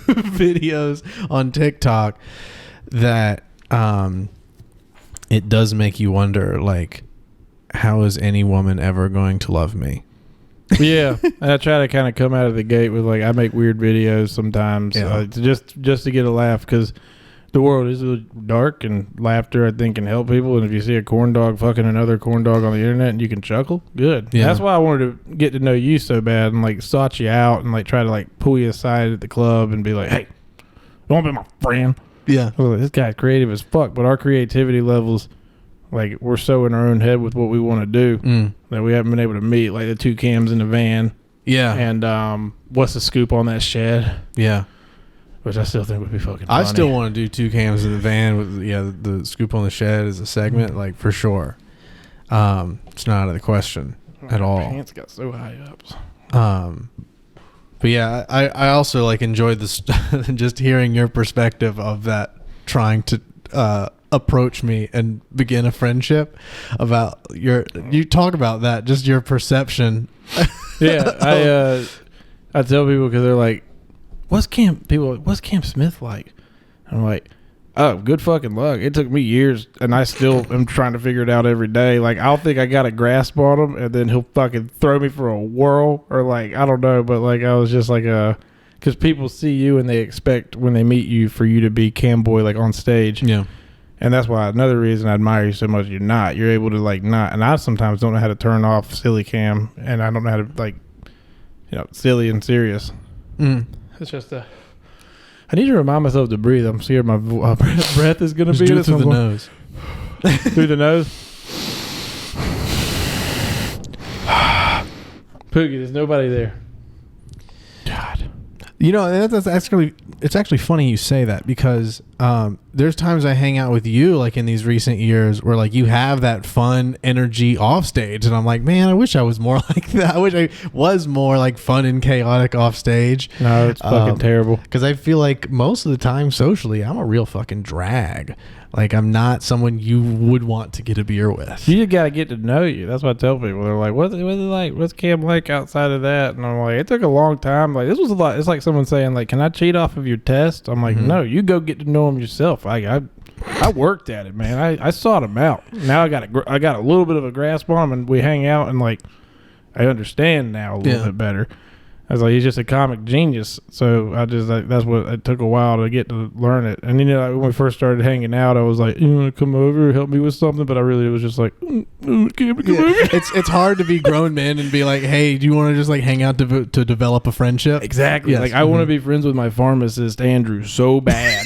videos on TikTok, that it does make you wonder, like, how is any woman ever going to love me? Yeah, and I try to kind of come out of the gate with like I make weird videos sometimes, just to get a laugh because the world is dark and laughter I think can help people. And if you see a corn dog fucking another corn dog on the internet and you can chuckle, good. Yeah. That's why I wanted to get to know you so bad and like sought you out and like try to like pull you aside at the club and be like, hey, you want to be my friend? Yeah, like, this guy's creative as fuck, but our creativity levels. Like, we're so in our own head with what we want to do that we haven't been able to meet, like the 2 cams in the van. Yeah. And what's the scoop on that shed? Yeah. Which I still think would be fucking funny. I still want to do 2 cams in the van with, the scoop on the shed as a segment, like, for sure. It's not out of the question at all. My pants got so high up. But yeah, I also, like, enjoyed this, just hearing your perspective of that, trying to approach me and begin a friendship about you talk about that, just your perception. Yeah, I tell people because they're like, what's Camp Smif like? I'm like, oh, good fucking luck. It took me years and I still am trying to figure it out every day. Like, I'll think I got a grasp on him and then he'll fucking throw me for a whirl or like, I don't know, but like I was just like because people see you and they expect when they meet you for you to be Camboi like on stage. Yeah. And that's why another reason I admire you so much. You're able to like not. And I sometimes don't know how to turn off silly cam, and I don't know how to like, silly and serious. It's just I need to remind myself to breathe. I'm scared my breath is gonna be do it through the nose. Through the nose. Poogie, there's nobody there. God. That's actually, it's actually funny you say that because there's times I hang out with you like in these recent years where like you have that fun energy off stage and I'm like, man, I wish I was more like that. I wish I was more like fun and chaotic off stage. No, it's fucking terrible. Because I feel like most of the time socially, I'm a real fucking drag. Like, I'm not someone you would want to get a beer with. You got to get to know you. That's what I tell people. They're like, what's it like? What's Cam like outside of that? And I'm like, it took a long time. Like, this was a lot. It's like someone saying, like, can I cheat off of your test? I'm like, no, you go get to know him yourself. I worked at it, man. I sought him out. Now I got a little bit of a grasp on him, and we hang out, and, like, I understand now a little bit better. I was like, he's just a comic genius. So I just like that's what it took a while to get to learn it. And like, when we first started hanging out, I was like, you want to come over, help me with something? But I really was just like, come over. It's hard to be grown men and be like, hey, do you want to just like hang out to develop a friendship? Exactly. Yes. Like I want to be friends with my pharmacist Andrew so bad.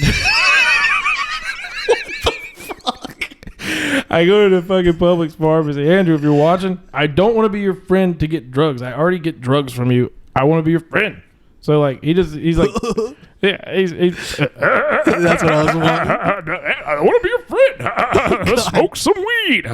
I go to the fucking Publix pharmacy. Andrew, if you're watching, I don't want to be your friend to get drugs. I already get drugs from you. I want to be your friend. So like he's like, yeah, he's that's what I was wanting. I want to be your friend. Let's smoke some weed.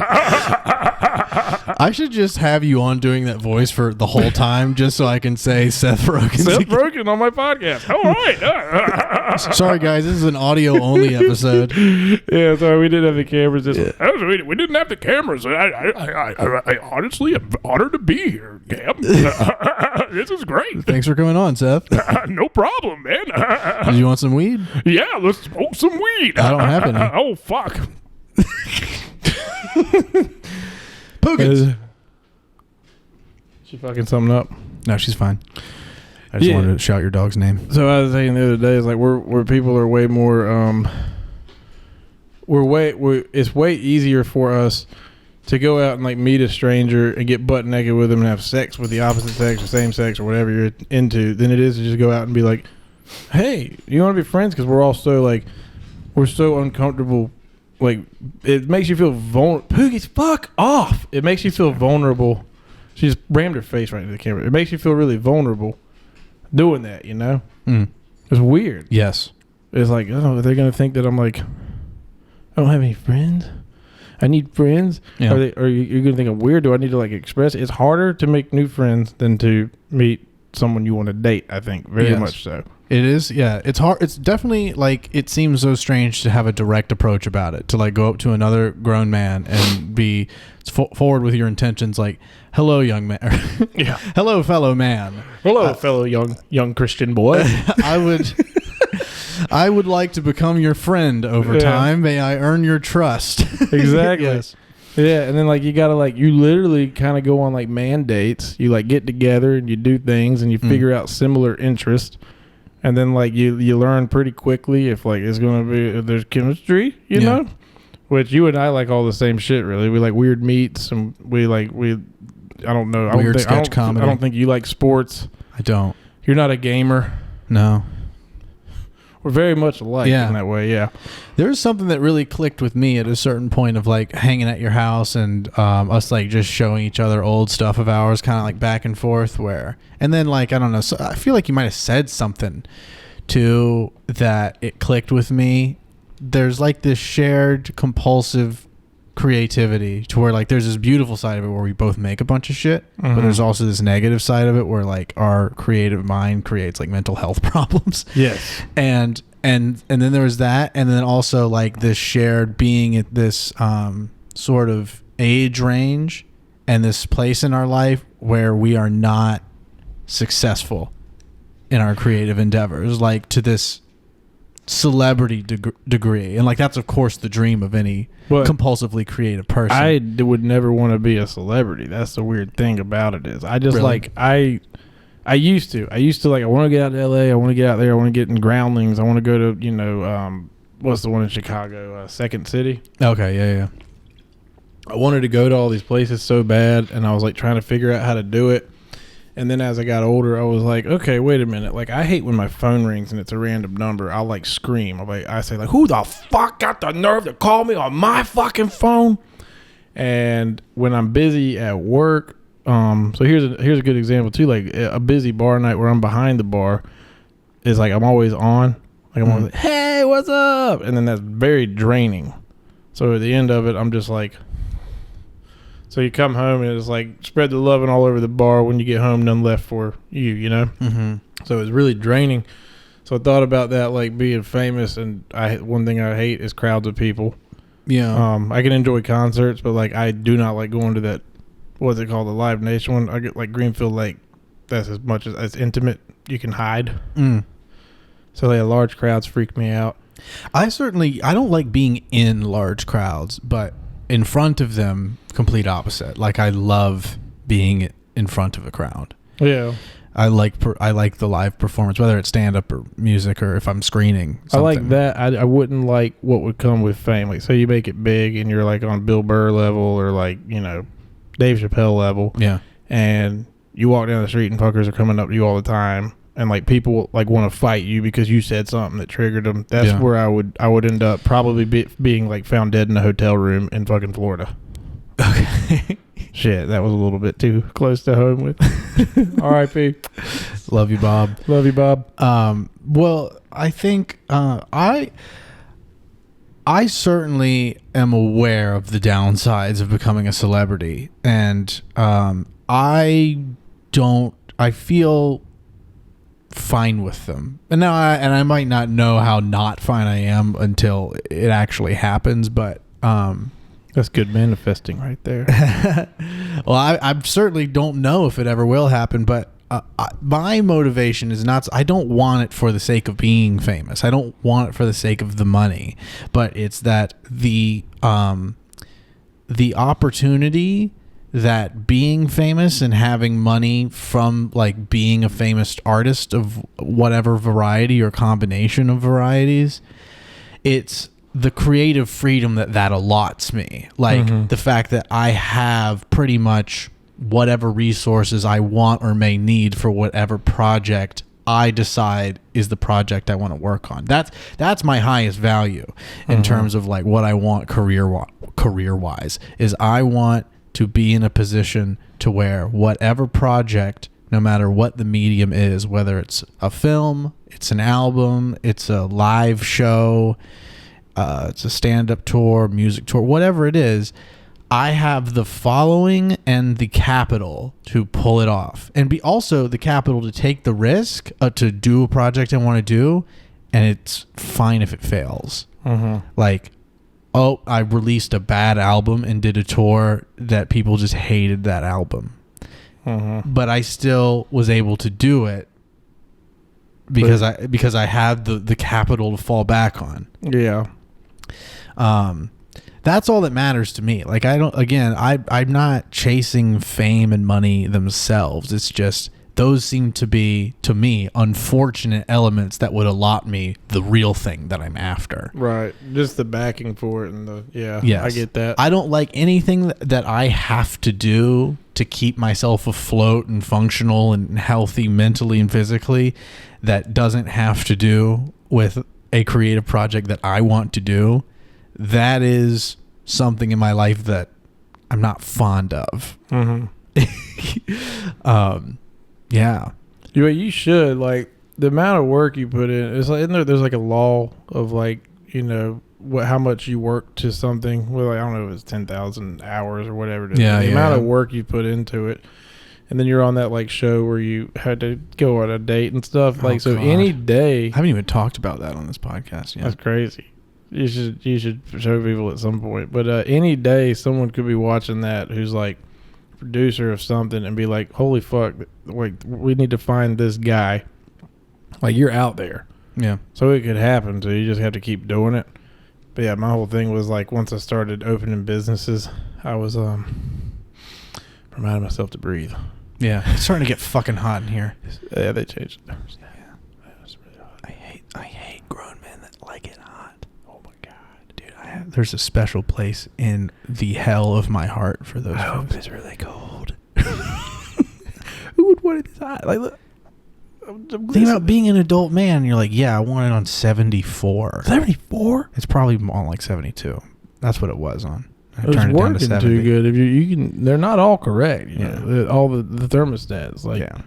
I should just have you on doing that voice for the whole time, just so I can say Seth Rogen on my podcast. All right. Sorry guys, this is an audio only episode. Yeah, sorry, we didn't have the cameras. We didn't have the cameras. I honestly am honored to be here, Cam. This is great. Thanks for coming on, Seth. No problem, man. Do you want some weed? Yeah, let's smoke some weed. I don't have any. Oh, fuck. Pookins. She fucking something up? No, she's fine. I just wanted to shout your dog's name. So I was saying the other day, is like where people are way more. It's way easier for us to go out and like meet a stranger and get butt naked with them and have sex with the opposite sex or same sex or whatever you're into than it is to just go out and be like, hey, you want to be friends? Because we're all so like, we're so uncomfortable. Like, it makes you feel vulnerable. Poogies, fuck off. It makes you feel vulnerable. She just rammed her face right into the camera. It makes you feel really vulnerable doing that, you know? It's weird. Yes. It's like, oh, they're going to think that I'm like, I don't have any friends. I need friends. Yeah. Or you're going to think I'm weird. Do I need to like express it? It's harder to make new friends than to meet someone you want to date, I think. Very much so. It is, yeah. It's hard. It's definitely like, it seems so strange to have a direct approach about it. To like go up to another grown man and be forward with your intentions like, hello, young man. Yeah. Hello, fellow man. Hello, fellow young Christian boy. I would like to become your friend over time. May I earn your trust? Exactly. Yes. Yeah, and then like you gotta like you literally kind of go on like man dates. You like get together and you do things and you figure out similar interests, and then like you learn pretty quickly if like it's gonna be if there's chemistry, you know. Which you and I like all the same shit. Really, we like weird meats and we. I don't know. Weird sketch comedy. I don't think you like sports. I don't. You're not a gamer. No. We're very much alike in that way, yeah. There's something that really clicked with me at a certain point of like hanging at your house and us like just showing each other old stuff of ours, kind of like back and forth and then like, I don't know, so I feel like you might have said something too that it clicked with me. There's like this shared compulsive creativity to where like there's this beautiful side of it where we both make a bunch of shit, but there's also this negative side of it where like our creative mind creates like mental health problems. Yes. And then there was that, and then also like this shared being at this sort of age range and this place in our life where we are not successful in our creative endeavors, like to this celebrity degree, and like that's of course the dream of any compulsively creative person. I would never want to be a celebrity. That's the weird thing about it is I just really? Like I used to like I want to get out to LA, I want to get out there, I want to get in Groundlings, I want to go to what's the one in Chicago, Second City. Okay, yeah. I wanted to go to all these places so bad, and I was like trying to figure out how to do it. And then as I got older, I was like, okay, wait a minute. Like, I hate when my phone rings and it's a random number. I'll, like, scream. I say, like, who the fuck got the nerve to call me on my fucking phone? And when I'm busy at work, so here's a good example, too. Like, a busy bar night where I'm behind the bar is, like, I'm always on. Like, I'm always like, hey, what's up? And then that's very draining. So at the end of it, I'm just like... So you come home and it's like spread the loving all over the bar. When you get home, none left for you, you know? Mm-hmm. So it's really draining. So I thought about that, like being famous. And one thing I hate is crowds of people. Yeah. I can enjoy concerts, but like I do not like going to that, what's it called, the Live Nation one. I get like Greenfield Lake. That's as much as intimate you can hide. So like large crowds freak me out. I don't like being in large crowds, but in front of them, complete opposite. Like I love being in front of a crowd. Yeah. I like the live performance, whether it's stand up or music or if I'm screening something. I like that. I wouldn't like what would come with fame. Like, so you make it big and you're like on Bill Burr level or like, Dave Chappelle level. Yeah. And you walk down the street and fuckers are coming up to you all the time. And like people like want to fight you because you said something that triggered them. That's where I would end up probably being like found dead in a hotel room in fucking Florida. Okay. Shit, that was a little bit too close to home with. R.I.P. Love you, Bob. Love you, Bob. Well, I think I certainly am aware of the downsides of becoming a celebrity, and I feel fine with them. And now I might not know how not fine I am until it actually happens, but that's good manifesting right there. Well, I certainly don't know if it ever will happen, but my motivation is not, I don't want it for the sake of being famous. I don't want it for the sake of the money, but it's that the opportunity that being famous and having money from like being a famous artist of whatever variety or combination of varieties, it's the creative freedom that allots me. Like the fact that I have pretty much whatever resources I want or may need for whatever project I decide is the project I want to work on. That's my highest value in terms of like what I want career wise is I want to be in a position to where whatever project, no matter what the medium is, whether it's a film, it's an album, it's a live show, it's a stand-up tour, music tour, whatever it is, I have the following and the capital to pull it off, and be also the capital to take the risk to do a project I want to do, and it's fine if it fails. Like, oh, I released a bad album and did a tour that people just hated that album. But I still was able to do it because I had the capital to fall back on. Yeah. That's all that matters to me. Like, I'm not chasing fame and money themselves. It's just those seem to be, to me, unfortunate elements that would allot me the real thing that I'm after. Right. Just the backing for it and Yes. I get that. I don't like anything that I have to do to keep myself afloat and functional and healthy mentally and physically that doesn't have to do with a creative project that I want to do. That is something in my life that I'm not fond of. Mm-hmm. Yeah. You should, like, the amount of work you put in. It's like, there's like a law of, like, you know, how much you work to something. Well, like, I don't know if it's 10,000 hours or whatever it is. Yeah, the amount of work you put into it. And then you're on that, like, show where you had to go on a date and stuff. Like, so God. Any day. I haven't even talked about that on this podcast yet. That's crazy. You should show people at some point. But any day someone could be watching that who's like producer of something and be like, holy fuck, like, we need to find this guy. Like, you're out there. Yeah. So it could happen. So you just have to keep doing it. But yeah, my whole thing was like, once I started opening businesses, I was reminding myself to breathe. Yeah. It's starting to get fucking hot in here. Yeah, they changed it. Yeah. It's really hot. I hate grown men that like it hot. Oh my God. Dude, there's a special place in the hell of my heart for those. I hope it's really cold. Who would want it this hot? Like, look. Think about being an adult man and you're like, yeah, I want it on 74. 74? It's probably on like 72. That's what it was on. I It's turned it down to working 70. too good. If you can, they're not all correct. You Yeah. know, all the thermostats. Like, Yeah.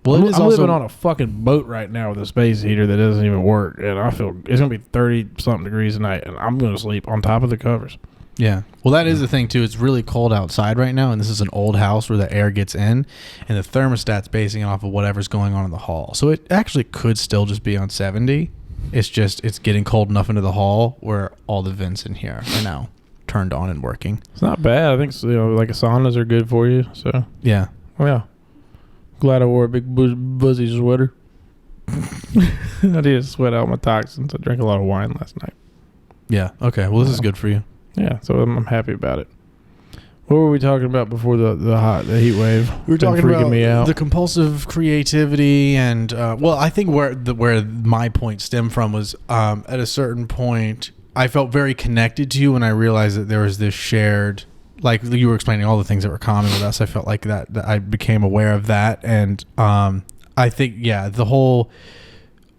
Well, I'm, it is I'm also living on a fucking boat right now with a space heater that doesn't even work, and I feel it's gonna be 30-something degrees tonight, and I'm gonna sleep on top of the covers. Yeah. Well, that is the thing, too. It's really cold outside right now, and this is an old house where the air gets in, and the thermostat's basing it off of whatever's going on in the hall. So it actually could still just be on 70. It's just it's getting cold enough into the hall where all the vents in here are now turned on and working. It's not bad. I think like saunas are good for you. So yeah. Oh, yeah. Glad I wore a big buzzy sweater. I need to sweat out my toxins. I drank a lot of wine last night. Yeah. Okay. Well, this is good for you. Yeah, so I'm happy about it. What were we talking about before the heat wave? We were talking freaking about me out. the compulsive creativity and well, I think where my point stemmed from was at a certain point I felt very connected to you when I realized that there was this shared, like you were explaining all the things that were common with us. I felt like that I became aware of that, and I think the whole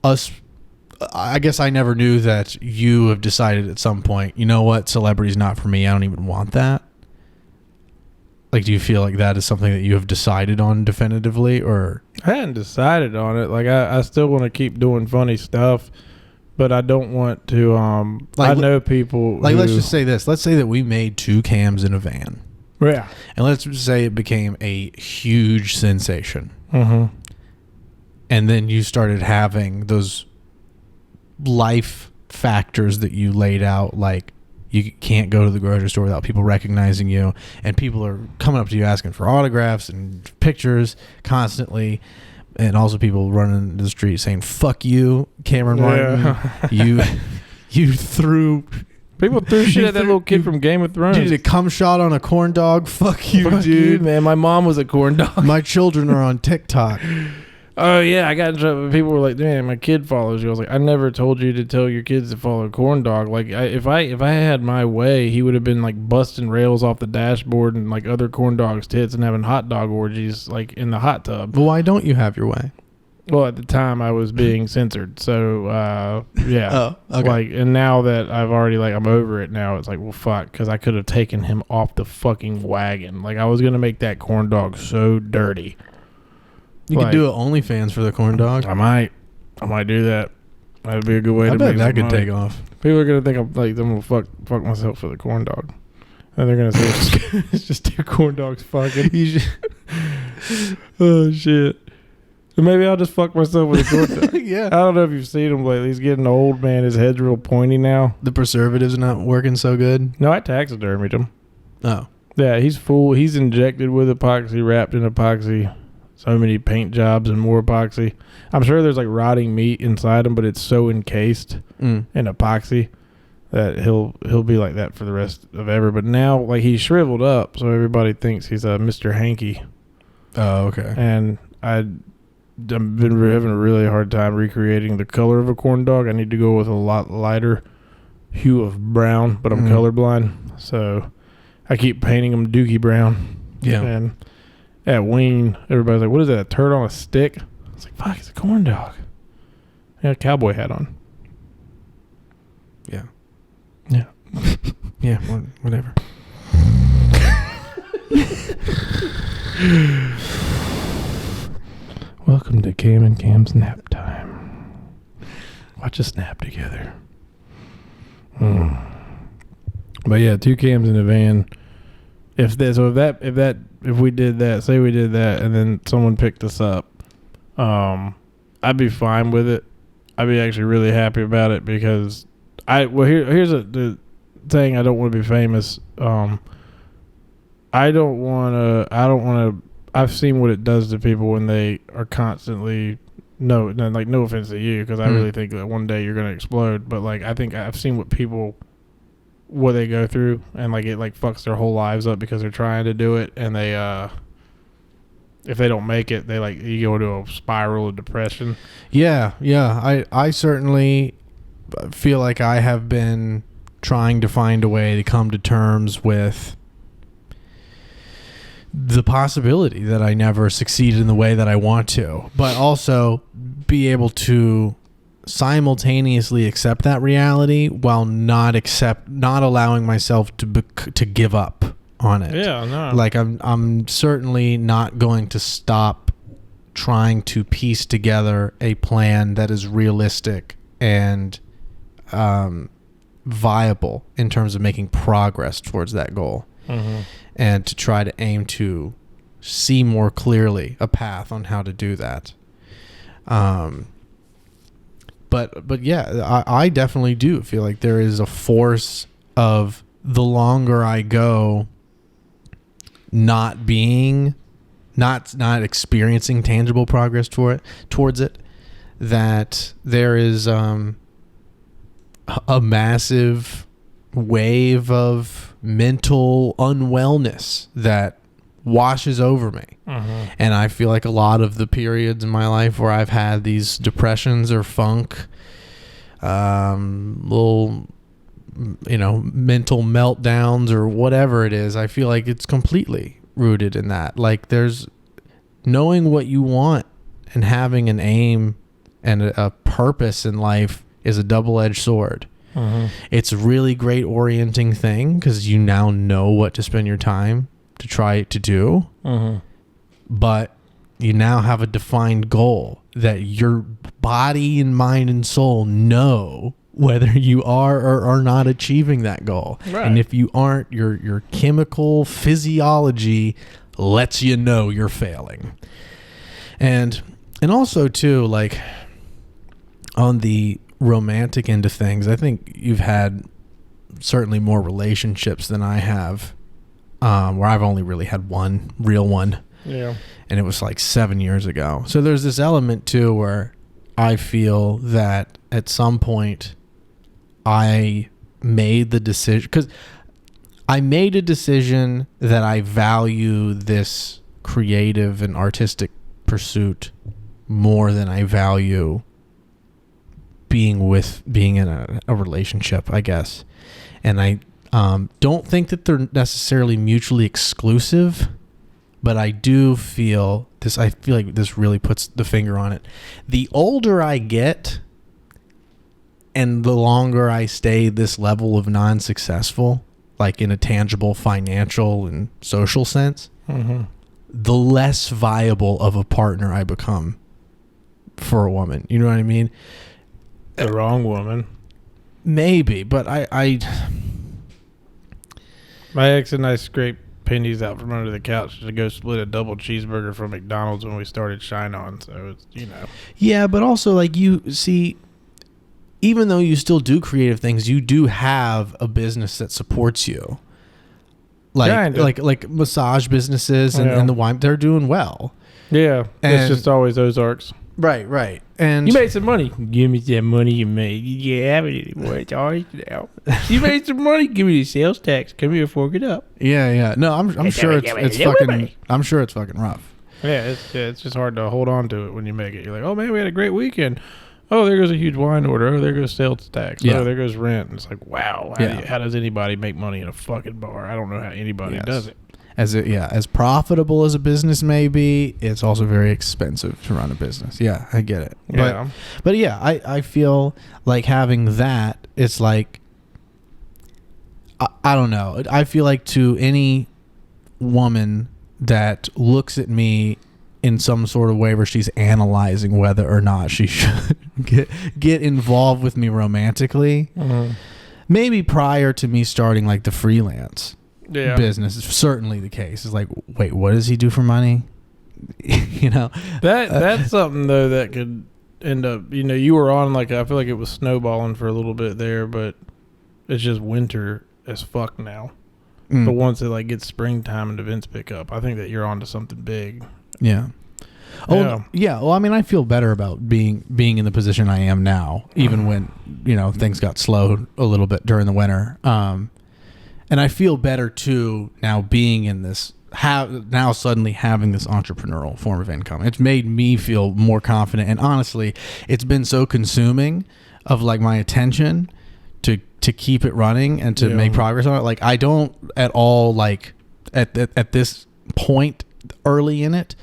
us. I guess I never knew that you have decided at some point, you know what, celebrity's not for me. I don't even want that. Like, do you feel like that is something that you have decided on definitively, or? I hadn't decided on it. Like, I still want to keep doing funny stuff, but I don't want to, I know people like, let's just say this. Let's say that we made 2 cams in a van. Yeah. And let's just say it became a huge sensation. Mm-hmm. And then you started having those life factors that you laid out, like you can't go to the grocery store without people recognizing you, and people are coming up to you asking for autographs and pictures constantly, and also people running the street saying "fuck you, Cameron Martin." You threw people threw shit at that little kid from Game of Thrones. You did a cum shot on a corn dog. Fuck you, Fuck dude. You, man. My mom was a corn dog. My children are on TikTok. Oh, yeah, I got in trouble. People were like, man, my kid follows you. I was like, I never told you to tell your kids to follow Corndog. Like, if I had my way, he would have been, like, busting rails off the dashboard and, like, other Corndog's tits and having hot dog orgies, like, in the hot tub. Well, why don't you have your way? Well, at the time, I was being censored. So, yeah. Oh, okay. Like, and now that I've already, like, I'm over it now, it's like, well, fuck, because I could have taken him off the fucking wagon. Like, I was going to make that Corndog so dirty. You could do an OnlyFans for the corn dog. I might do that. That'd be a good way to bet make that some could money. take off. People are gonna think I'm gonna fuck myself for the corn dog, and they're gonna say it's just 2 corn dogs fucking. Oh shit! So maybe I'll just fuck myself with a corn dog. Yeah. I don't know if you've seen him lately. He's getting old, man. His head's real pointy now. The preservatives not working so good. No, I taxidermied him. Oh. Yeah, he's full. He's injected with epoxy, wrapped in epoxy. So many paint jobs and more epoxy. I'm sure there's like rotting meat inside them, but it's so encased in epoxy that he'll be like that for the rest of ever. But now, like, he's shriveled up, so everybody thinks he's a Mr. Hanky. Oh, okay. And I've been having a really hard time recreating the color of a corn dog. I need to go with a lot lighter hue of brown, but I'm colorblind, so I keep painting them dookie brown. Yeah. And at Ween, everybody's like, "What is that? A turd on a stick?" I was like, "Fuck, it's a corn dog." Yeah, a cowboy hat on. Yeah. Yeah. Yeah. Whatever. Welcome to Cam and Cam's nap time. Watch us nap together. But yeah, 2 cams in a van. If we did that, say we did that, and then someone picked us up, I'd be fine with it. I'd be actually really happy about it because here's the thing. I don't want to be famous. I don't want to. I've seen what it does to people when they are constantly no offense to you, because I really think that one day you're gonna explode. But like, I think I've seen what they go through, and like it like fucks their whole lives up because they're trying to do it, and they if they don't make it, they like you go into a spiral of depression. Yeah. I certainly feel like I have been trying to find a way to come to terms with the possibility that I never succeeded in the way that I want to, but also be able to simultaneously accept that reality while not allowing myself to give up on it. Yeah, no. Like I'm certainly not going to stop trying to piece together a plan that is realistic and viable in terms of making progress towards that goal. Mm-hmm. And to try to aim to see more clearly a path on how to do that. But yeah, I definitely do feel like there is a force of the longer I go not experiencing tangible progress towards it, that there is a massive wave of mental unwellness that washes over me. Mm-hmm. And I feel like a lot of the periods in my life where I've had these depressions or funk, little, mental meltdowns or whatever it is, I feel like it's completely rooted in that. Like, there's knowing what you want and having an aim and a purpose in life is a double-edged sword. Mm-hmm. It's a really great orienting thing because you now know what to spend your time to try to do. Mm-hmm. But you now have a defined goal that your body and mind and soul know whether you are or are not achieving that goal. Right. And if you aren't, your chemical physiology lets you know you're failing. And also too, like, on the romantic end of things, I think you've had certainly more relationships than I have, where I've only really had one real one. Yeah. And it was like 7 years ago. So there's this element too where I feel that at some point I made the decision, because I made a decision that I value this creative and artistic pursuit more than I value being in a relationship, I guess. And I don't think that they're necessarily mutually exclusive, but I do feel this. I feel like this really puts the finger on it. The older I get and the longer I stay this level of non-successful, like in a tangible financial and social sense, mm-hmm. the less viable of a partner I become for a woman. You know what I mean? The wrong woman. Maybe, but I my ex and I scraped pennies out from under the couch to go split a double cheeseburger from McDonald's when we started Shine On. So it's, Yeah, but also, like, you see, even though you still do creative things, you do have a business that supports you. Like massage businesses and the wine, they're doing well. Yeah, and it's just always Ozarks. Right. And you made some money. Give me that money you made. You can't have it anymore. It's ours now. You made some money. Give me the sales tax. Come here, fork it up. Yeah. No, I'm sure it's fucking. I'm sure it's fucking rough. Yeah, it's just hard to hold on to it when you make it. You're like, oh man, we had a great weekend. Oh, there goes a huge wine order. Oh, there goes sales tax. Yeah. Oh, there goes rent. And it's like, wow. How does anybody make money in a fucking bar? I don't know how anybody does it. As profitable as a business may be, it's also very expensive to run a business. Yeah, I get it. Yeah. But yeah, I feel like having that, it's like, I don't know. I feel like to any woman that looks at me in some sort of way where she's analyzing whether or not she should get involved with me romantically, maybe prior to me starting like the freelance business, is certainly the case. It's like, wait, what does he do for money? That's something though that could end up, you were on like, I feel like it was snowballing for a little bit there, but it's just winter as fuck now. But once it like gets springtime and events pick up, I think that you're onto something big. Yeah. Well, I mean, I feel better about being in the position I am now, even when things got slow a little bit during the winter. And I feel better too now being in this. Now suddenly having this entrepreneurial form of income, it's made me feel more confident. And honestly, it's been so consuming of like my attention to keep it running and to make progress on it. Like I don't at all like at this point early in it,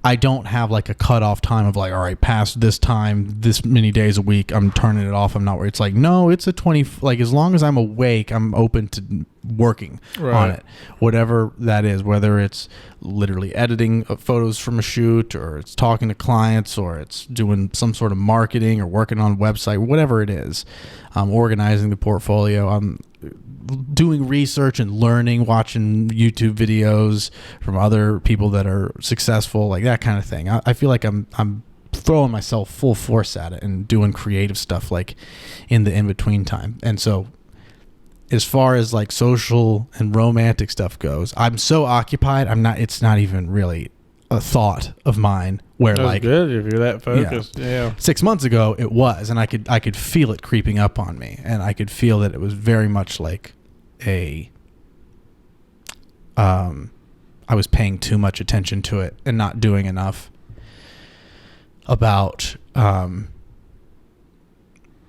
I don't have like a cutoff time of like, all right, past this time, this many days a week, I'm turning it off. I'm not. It's like, no, it's a 20. Like as long as I'm awake, I'm open to working on it, whatever that is. Whether it's literally editing photos from a shoot, or it's talking to clients, or it's doing some sort of marketing, or working on a website, whatever it is, organizing the portfolio. I'm doing research and learning, watching YouTube videos from other people that are successful, like that kind of thing. I feel like I'm throwing myself full force at it and doing creative stuff like in the in-between time. And so as far as like social and romantic stuff goes, I'm so occupied, it's not even really a thought of mine where that's like good if you're that focused. Yeah. 6 months ago it was, and I could feel it creeping up on me, and I could feel that it was very much like I was paying too much attention to it and not doing enough about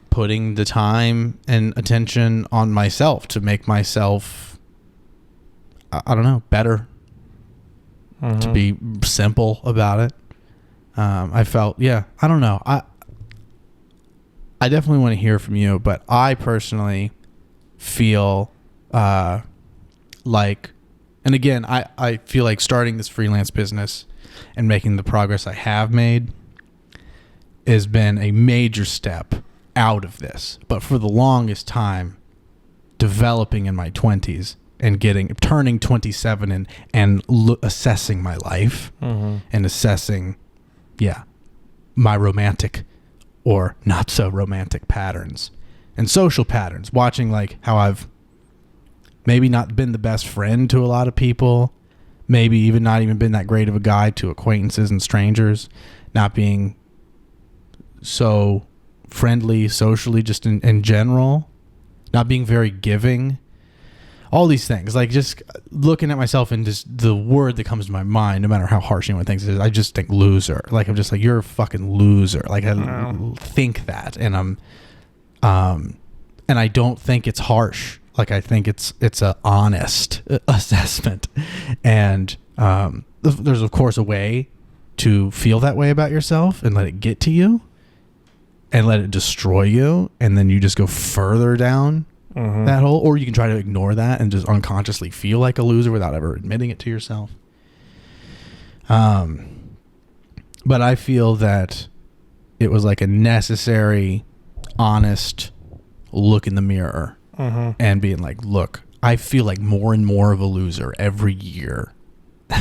putting the time and attention on myself to make myself, I don't know, better. To be simple about it. I felt, I don't know. I definitely want to hear from you, but I personally feel like, and again, I feel like starting this freelance business and making the progress I have made has been a major step out of this. But for the longest time, developing in my 20s, and turning 27 and assessing my life and assessing, my romantic or not so romantic patterns and social patterns, watching like how I've maybe not been the best friend to a lot of people, maybe even not even been that great of a guy to acquaintances and strangers, not being so friendly socially, just in general, not being very giving. All these things, like just looking at myself and just the word that comes to my mind, no matter how harsh anyone thinks it is, I just think loser. Like I'm just like, you're a fucking loser. Like I think that, and and I don't think it's harsh. Like I think it's a honest assessment, and there's of course a way to feel that way about yourself and let it get to you, and let it destroy you, and then you just go further down that hole, or you can try to ignore that and just unconsciously feel like a loser without ever admitting it to yourself. But I feel that it was like a necessary, honest look in the mirror and being like, look, I feel like more and more of a loser every year. What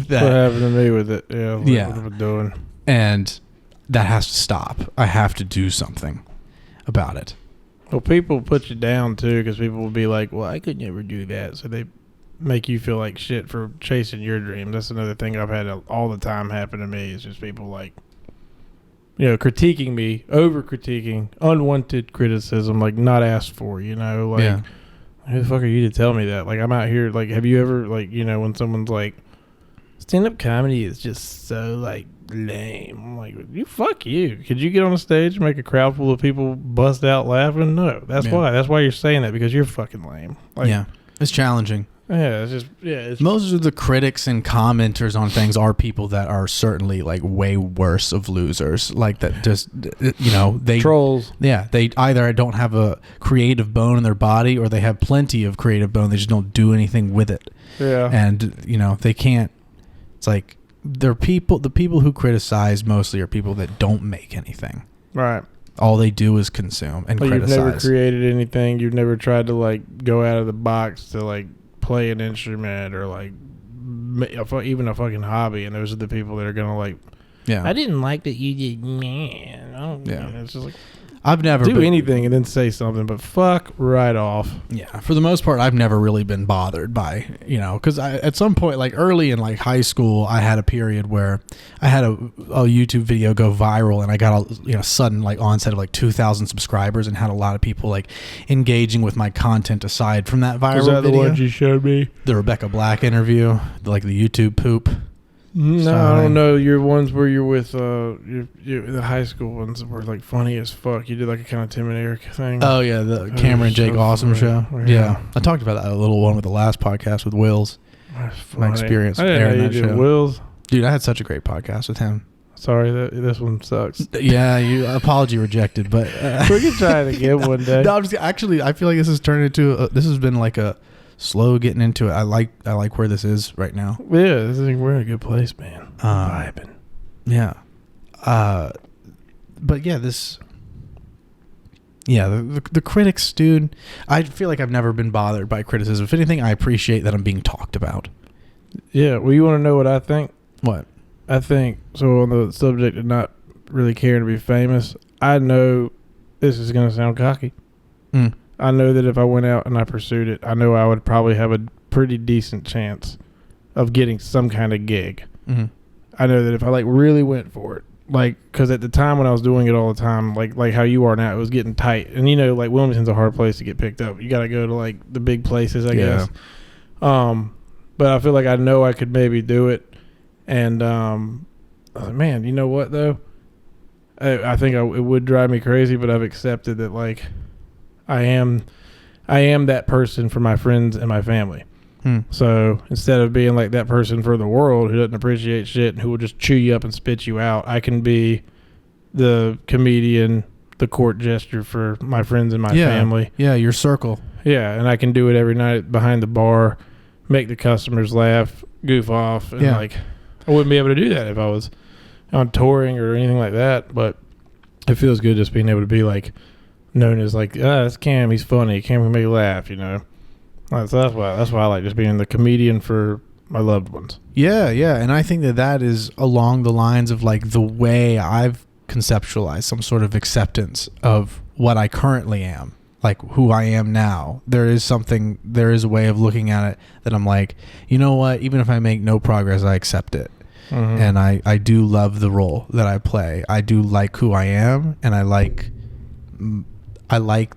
happened to me with it? Yeah. What am I doing? And that has to stop. I have to do something about it. Well, people put you down too, because people will be like, well, I could never do that. So they make you feel like shit for chasing your dream. That's another thing I've had all the time happen to me, is just people like, critiquing me, over critiquing, unwanted criticism, like not asked for, like, who the fuck are you to tell me that? Like, I'm out here, like, have you ever, like, when someone's like, stand-up comedy is just so, like, lame. I'm like, fuck you. Could you get on a stage and make a crowd full of people bust out laughing? No. That's why. That's why you're saying that, because you're fucking lame. Like, yeah. It's challenging. Yeah, it's just, it's most of the critics and commenters on things are people that are certainly like way worse of losers, like that just, they trolls. Yeah, they either don't have a creative bone in their body or they have plenty of creative bone. They just don't do anything with it. Yeah. And, they can't, it's like the people who criticize mostly are people that don't make anything. Right. All they do is consume and criticize. You've never created anything. You've never tried to like go out of the box to like play an instrument or like even a fucking hobby, and those are the people that are gonna like. Yeah, I didn't like that you did. Man, it's just like I've never do anything and then say something, but fuck right off. Yeah, for the most part, I've never really been bothered by because at some point, like early in like high school, I had a period where I had a YouTube video go viral, and I got a sudden like onset of like 2,000 subscribers, and had a lot of people like engaging with my content aside from that viral. Was that video. The ones you showed me? The Rebecca Black interview, like the YouTube poop. No, I don't know. Your ones where you're with the high school ones were like funny as fuck. You did like a kind of Tim and Eric thing. Oh yeah, the Cameron and Jake so Awesome show. Yeah, I talked about that a little one with the last podcast with Wills. My experience airing that show. Wills, dude, I had such a great podcast with him. Sorry, this one sucks. Yeah, you apology rejected, but we can try it again one day. No, actually, I feel like this has turned into this has been like a slow getting into it. I like where this is right now. Yeah, we're in a good place, man. Vibing. Yeah. But yeah, the critics, dude, I feel like I've never been bothered by criticism. If anything, I appreciate that I'm being talked about. Yeah, well, you want to know what I think? What? I think, so on the subject of not really caring to be famous, I know this is going to sound cocky. I know that if I went out and I pursued it, I know I would probably have a pretty decent chance of getting some kind of gig. Mm-hmm. I know that if I like really went for it, like, because at the time when I was doing it all the time, like how you are now, it was getting tight. And like Wilmington's a hard place to get picked up. You got to go to like the big places, I guess. But I feel like I know I could maybe do it. And man, you know what though? I think it would drive me crazy, but I've accepted that like I am that person for my friends and my family. So instead of being like that person for the world who doesn't appreciate shit and who will just chew you up and spit you out, I can be the comedian, the court gesture for my friends and my family. Yeah, your circle. Yeah, and I can do it every night behind the bar, make the customers laugh, goof off, and like I wouldn't be able to do that if I was on touring or anything like that. But it feels good just being able to be like known as like, that's Cam, he's funny, Cam can make you laugh, That's why I like just being the comedian for my loved ones. Yeah, and I think that is along the lines of like the way I've conceptualized some sort of acceptance of what I currently am, like who I am now. There is a way of looking at it that I'm like, you know what, even if I make no progress, I accept it. Mm-hmm. And I do love the role that I play. I do like who I am, and I like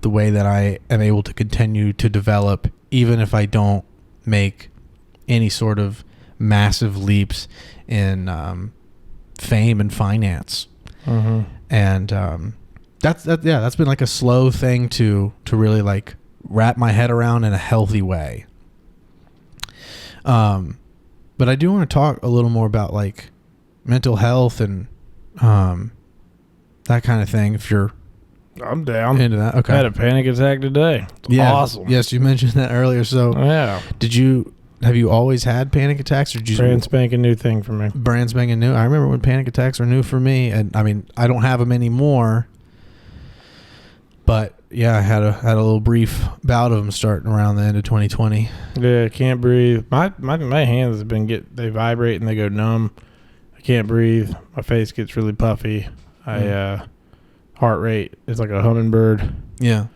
the way that I am able to continue to develop, even if I don't make any sort of massive leaps in fame and finance. Mm-hmm. And that's been like a slow thing to really like wrap my head around in a healthy way. But I do want to talk a little more about like mental health and that kind of thing. If you're I'm down into that. Okay. I had a panic attack today. Awesome. Yes, you mentioned that earlier. So have you always had panic attacks, or did you brand spanking new thing for me? Brand spanking new. I remember when panic attacks were new for me, and I mean I don't have them anymore. But yeah, I had a little brief bout of them starting around the end of 2020. Yeah, I can't breathe. My hands have been they vibrate and they go numb. I can't breathe. My face gets really puffy. Heart rate is like a hummingbird. Yeah.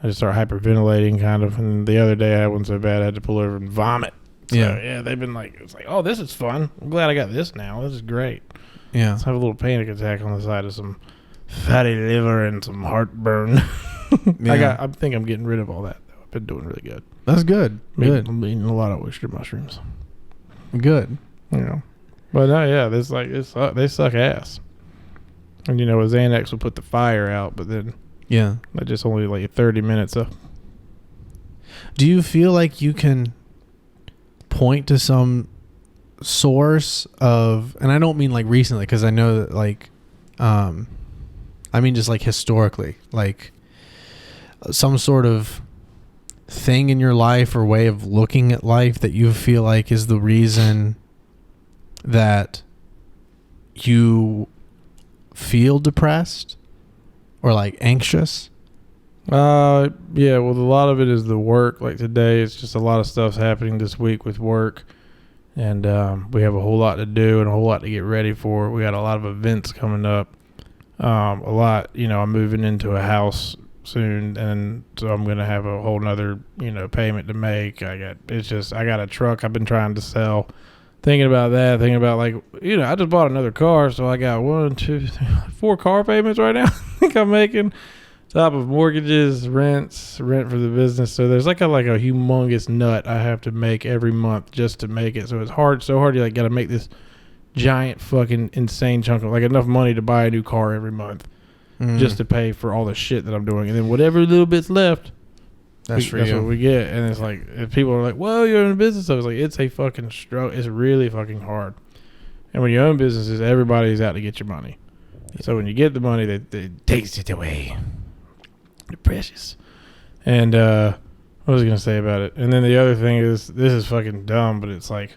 I just start hyperventilating kind of. And the other day I had one so bad I had to pull over and vomit. So, yeah, they've been like, it's like, oh, this is fun. I'm glad I got this now. This is great. Yeah. Let's have a little panic attack on the side of some fatty liver and some heartburn. Yeah. I think I'm getting rid of all that. I've been doing really good. That's good. Good. I'm eating a lot of oyster mushrooms. Good. You know, but no, yeah, this like they suck ass. And a Xanax will put the fire out, but then that just only like 30 minutes up. Do you feel like you can point to some source of, and I don't mean like recently, because I know that like, I mean just like historically, like some sort of thing in your life or way of looking at life that you feel like is the reason that you feel depressed or like anxious? Yeah, well, a lot of it is the work. Like today, it's just a lot of stuff's happening this week with work, and we have a whole lot to do and a whole lot to get ready for. We got a lot of events coming up. A lot, I'm moving into a house soon, and so I'm gonna have a whole nother, payment to make. I got a truck I've been trying to sell. Thinking about that, like, I just bought another car, so I got 1, 2, 3, 4 car payments right now. I think I'm making, top of mortgages, rent for the business. So there's like a humongous nut I have to make every month just to make it. So it's so hard. You like got to make this giant fucking insane chunk of like enough money to buy a new car every month, just to pay for all the shit that I'm doing, and then whatever little bit's left. That's what we get. And it's like, if people are like, well, you're in a business. I was like, it's a fucking stroke. It's really fucking hard. And when you own businesses, everybody's out to get your money. So when you get the money, they takes it away. They're precious. And what was I going to say about it? And then the other thing is, this is fucking dumb, but it's like,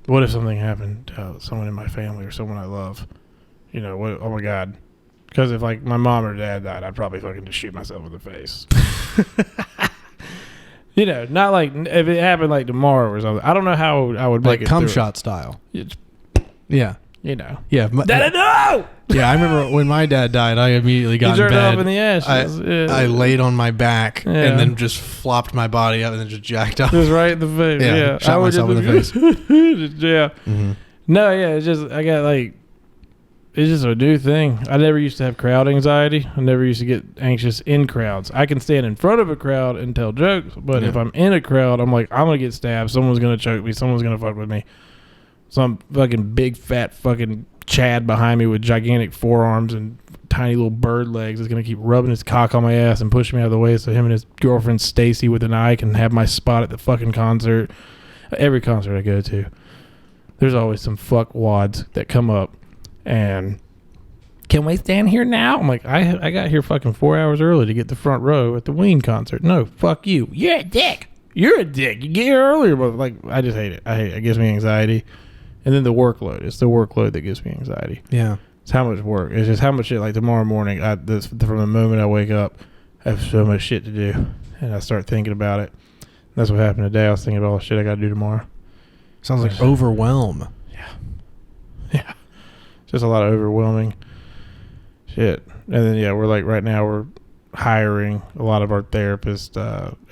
what if something happened to someone in my family or someone I love? What? Oh my God. Because if like my mom or dad died, I'd probably fucking just shoot myself in the face. Not like if it happened like tomorrow or something. I don't know how I would make like it cum shot style. Yeah. Yeah. Dad, no! Yeah, I remember when my dad died, I immediately got in bed. Off in the ashes. I laid on my back and then just flopped my body up and then just jacked off. Just right in the face. Yeah. Shot myself in the face. Yeah. Mm-hmm. No, yeah, it's just it's just a new thing. I never used to have crowd anxiety. I never used to get anxious in crowds. I can stand in front of a crowd and tell jokes, but if I'm in a crowd, I'm like, I'm going to get stabbed. Someone's going to choke me. Someone's going to fuck with me. Some fucking big, fat fucking Chad behind me with gigantic forearms and tiny little bird legs is going to keep rubbing his cock on my ass and pushing me out of the way so him and his girlfriend Stacy with an eye can have my spot at the fucking concert. Every concert I go to, there's always some fuck wads that come up and, can we stand here now? I'm like, I got here fucking 4 hours early to get the front row at the Ween concert. No, fuck you. You're a dick. You get here earlier. But like, I just hate it. It gives me anxiety. And then the workload. It's the workload that gives me anxiety. Yeah. It's how much work. It's just how much shit. Like tomorrow morning, from the moment I wake up, I have so much shit to do. And I start thinking about it. That's what happened today. I was thinking about all the shit I got to do tomorrow. Sounds like overwhelm. Yeah. Just a lot of overwhelming shit. And then, we're like, right now we're hiring a lot of our therapists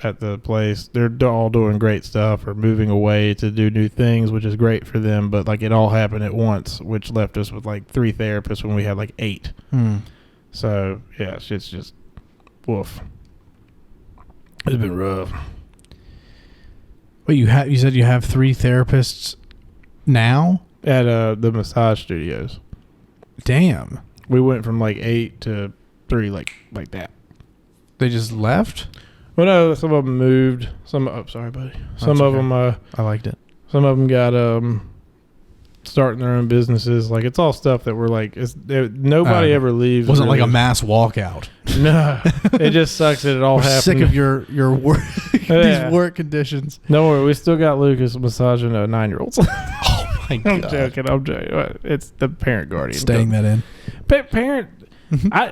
at the place. They're all doing great stuff or moving away to do new things, which is great for them. But like it all happened at once, which left us with like 3 therapists when we had like 8. So, yeah, it's just woof. It's been rough. Wait, you said you have 3 therapists now? At the massage studios. Damn. We went from like 8 to 3, like that. They just left? Well, no, some of them moved. Sorry, buddy. Some of them, I liked it. Some of them got starting their own businesses. Like it's all stuff that we're like, nobody ever leaves. Wasn't really like a mass walkout. No, it just sucks that it all happened. Sick of your work, these work conditions. Don't worry, we still got Lucas massaging 9-year-olds. Oh my God! I'm joking. It's the parent guardian. Staying that in. Parent. I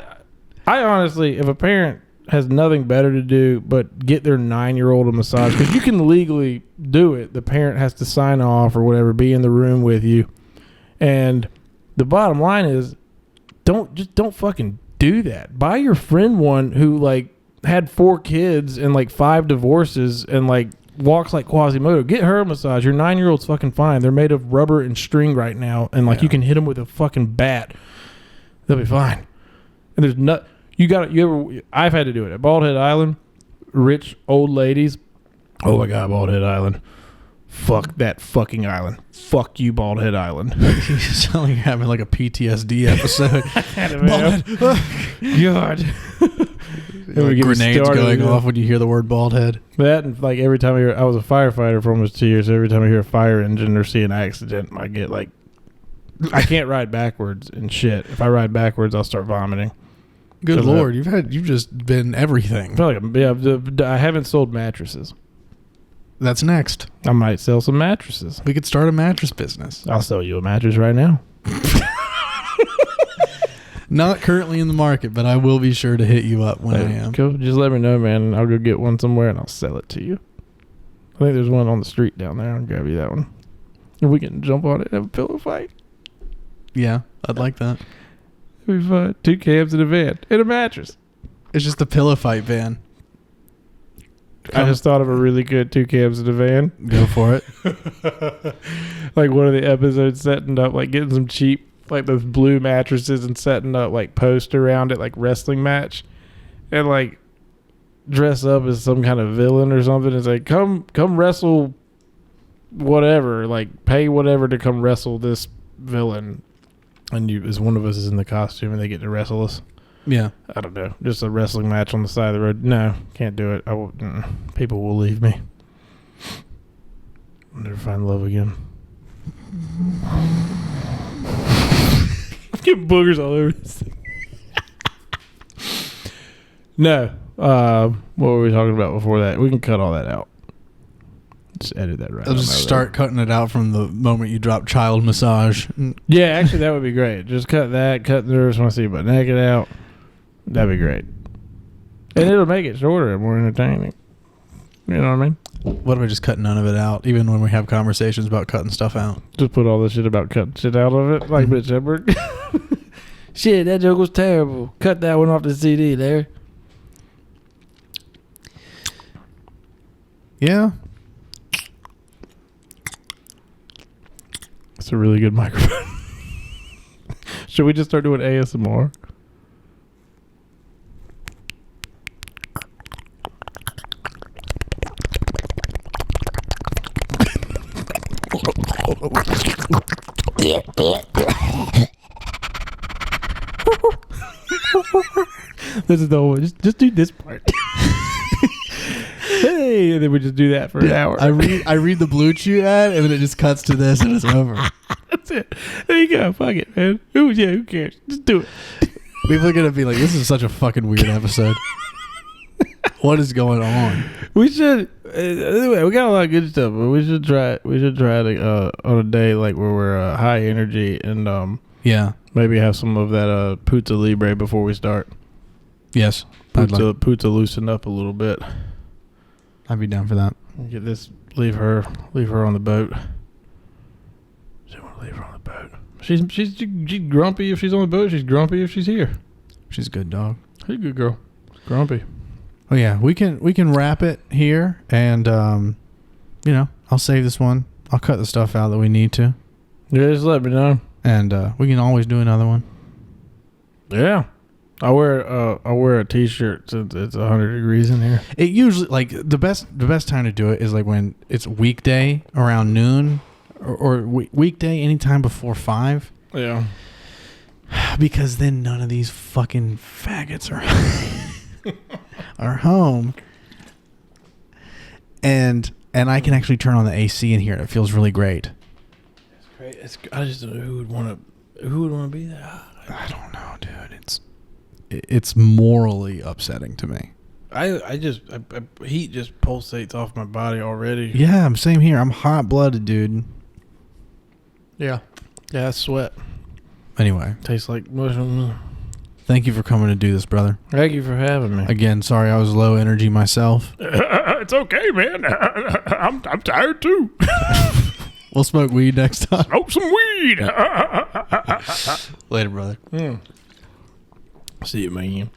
honestly, if a parent has nothing better to do but get their 9-year-old a massage, because you can legally do it. The parent has to sign off or whatever, be in the room with you. And the bottom line is, don't fucking do that. Buy your friend one who like had 4 kids and like 5 divorces and like walks like Quasimodo. Get her a massage. Your 9-year-old's fucking fine. They're made of rubber and string right now, and like you can hit them with a fucking bat. They'll be fine. And there's nut. I've had to do it at Bald Head Island. Rich old ladies. Oh my God, Bald Head Island. Fuck that fucking island. Fuck you, Bald Head Island. You sound like you're having like a PTSD episode. Bald Head. God. Like grenades going off when you hear the word bald head. That and like every time I was a firefighter for almost 2 years. Every time I hear a fire engine or see an accident, I get like, I can't ride backwards and shit. If I ride backwards, I'll start vomiting. Good Lord, you've just been everything. I feel like I haven't sold mattresses. That's next. I might sell some mattresses. We could start a mattress business. I'll sell you a mattress right now. Not currently in the market, but I will be sure to hit you up when I am. Cool. Just let me know, man. I'll go get one somewhere and I'll sell it to you. I think there's one on the street down there. I'll grab you that one. And we can jump on it and have a pillow fight. Yeah, I'd like that. It'd be fun. 2 cams in a van and a mattress. It's just a pillow fight van. I just thought of a really good 2 cams in a van. Go for it. Like one of the episodes setting up, like getting some cheap, like those blue mattresses and setting up like posts around it, like wrestling match, and like dress up as some kind of villain or something. It's like come wrestle, whatever, like pay whatever to come wrestle this villain, and as one of us is in the costume and they get to wrestle us. Yeah, I don't know, just a wrestling match on the side of the road. No, can't do it. I won't. People will leave me. I'll never find love again. I'm getting boogers all over this thing. No. What were we talking about before that? We can cut all that out. Just edit that right. I'll just start cutting it out from the moment you drop child massage. Yeah, actually, that would be great. Just cut that. Cut the nerves when I see you butt naked out. That'd be great. And it'll make it shorter and more entertaining. You know what I mean? What if I just cut none of it out, even when we have conversations about cutting stuff out? Just put all the shit about cutting shit out of it, like Bitch Shepard. Shit, that joke was terrible. Cut that one off the CD there. Yeah. It's a really good microphone. Should we just start doing ASMR? This is the whole one. Just do this part. Hey, and then we just do that for an hour. I read the Blue Chew ad, and then it just cuts to this, and it's over. That's it. There you go. Fuck it, man. Who cares? Just do it. People are gonna be like, "This is such a fucking weird episode." What is going on? We should. Anyway, we got a lot of good stuff, but we should try. We should try to on a day like where we're high energy and yeah, maybe have some of that Puzza Libre before we start. Yes, Puzza loosen up a little bit. I'd be down for that. Get this. Leave her on the boat. She want to leave her on the boat. She's grumpy if she's on the boat. She's grumpy if she's here. She's a good dog. She's a good girl. Grumpy. Oh yeah, we can wrap it here, and I'll save this one. I'll cut the stuff out that we need to. Yeah, just let me know. And we can always do another one. Yeah. I wear a t-shirt since it's 100 degrees in here. It usually, like, the best time to do it is like when it's weekday around noon or weekday anytime before 5. Yeah. Because then none of these fucking faggots are home. And I can actually turn on the AC in here. It feels really great. It's great. I just don't know who would want to be there. I don't know, dude. It's morally upsetting to me. I heat just pulsates off my body already. Yeah, same here. I'm hot-blooded, dude. Yeah. Yeah, sweat. Anyway. Tastes like mushroom. Thank you for coming to do this, brother. Thank you for having me. Again, sorry I was low energy myself. It's okay, man. I'm tired too. We'll smoke weed next time. Smoke some weed. Later, brother. See you, man.